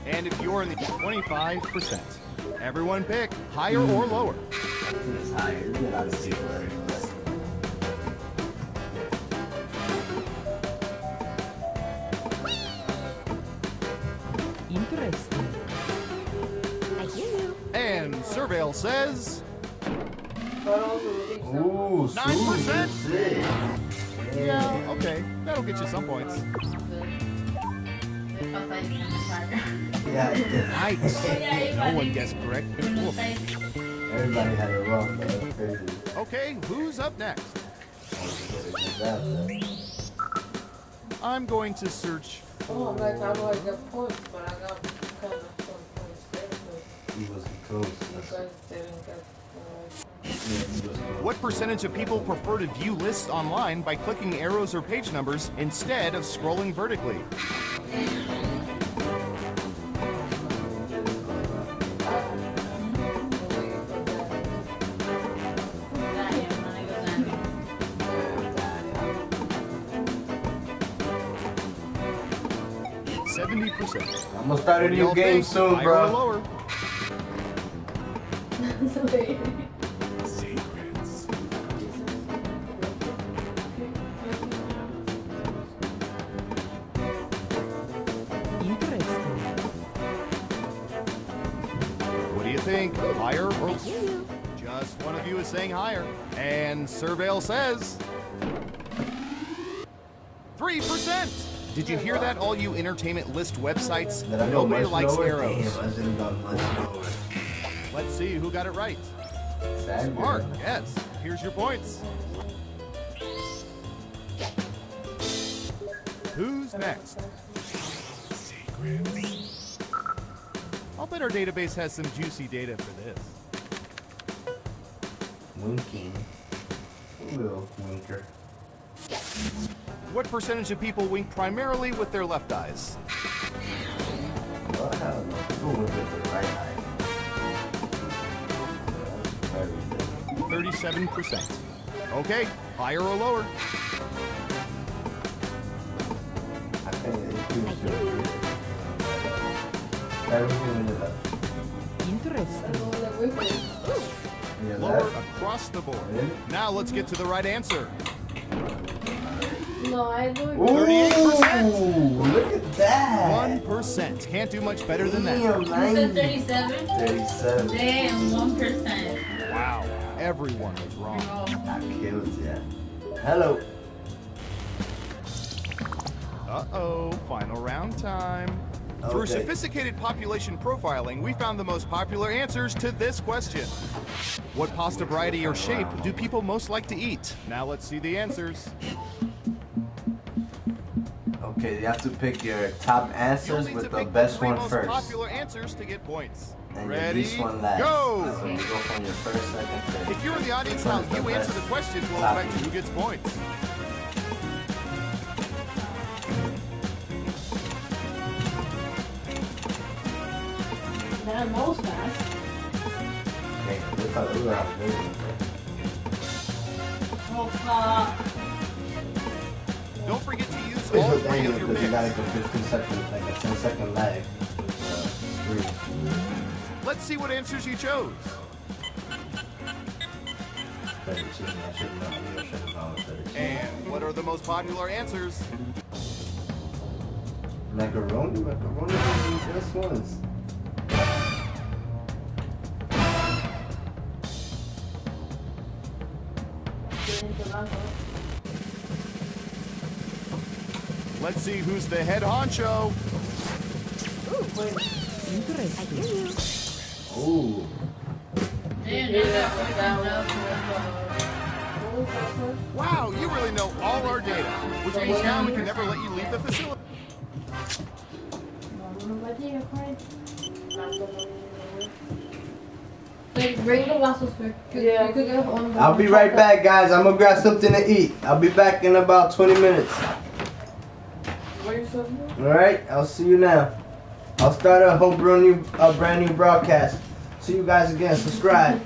S12: And if you're in the 25%, everyone pick higher or lower.
S4: It's higher.
S9: Interesting.
S10: I hear you.
S12: And Surveil says...
S4: Ooh,
S12: 9%?
S4: Super.
S12: Yeah, okay. That'll get you some points.
S4: Yeah,
S12: Nice. No one guessed correct. Oof.
S4: everybody had it wrong, though. That's crazy.
S12: Okay, who's up next? I'm going to search.
S6: Oh, I'm like, how do I get points? But I got kind of some points there.
S4: He was close.
S6: You guys didn't get
S12: What percentage of people prefer to view lists online by clicking arrows or page numbers instead of scrolling vertically?
S4: I'm gonna start a new game soon, bro.
S12: Lower? What do you think? Higher or just one of you is saying higher? And Surveil says 3%. Did you hear that, all you entertainment list websites? Nobody likes arrows. Let's see who got it right. Smart, yes. Here's your points. Who's next? I'll bet our database has some juicy data for this.
S4: Winking. A little winker.
S12: What percentage of people wink primarily with their left eyes?
S4: Well, I don't know. People wink with their right eye.
S12: 37%. Okay, higher or lower?
S4: I think it's everything in the left.
S9: Interesting.
S12: Lower across the board. Now let's get to the right answer.
S3: No, I do.
S12: 38%.
S4: Look at that.
S12: 1%. Can't do much better than that.
S1: You said 37?
S4: 37.
S1: Damn, 1%.
S12: Wow. Everyone was wrong.
S4: I killed ya. Hello.
S12: Uh-oh. Final round time. Through
S4: Okay.
S12: sophisticated population profiling, we found the most popular answers to this question. What pasta variety or shape do people most like to eat? Now let's see the answers.
S4: Okay, you have to pick your top answers with the best one
S12: most
S4: first.
S12: popular answers to get points.
S4: And
S12: Ready?
S4: your least one last.
S12: Go!
S4: So you go from your first, second, third.
S12: If you're in the audience, how you answer the question will affect who gets points.
S1: That most fast.
S4: Okay, this
S12: Don't forget to use
S4: Please
S12: all
S4: put
S12: three
S4: Daniel
S12: of your
S4: because you gotta
S12: picks.
S4: go 15 seconds, like a 10-second lag.
S12: Let's see what answers you chose. And what are the most popular answers?
S4: Macaroni? Macaroni is the best ones.
S12: Let's see who's the head honcho.
S9: Interesting.
S4: Ooh.
S12: Wow, you really know all our data, which means now we can never let you leave the facility.
S3: Bring the waffles first.
S6: Yeah.
S4: I'll be right back, guys. I'm gonna grab something to eat. I'll be back in about 20 minutes. Alright, I'll see you now. I'll start a whole brand new broadcast. See you guys again. Subscribe.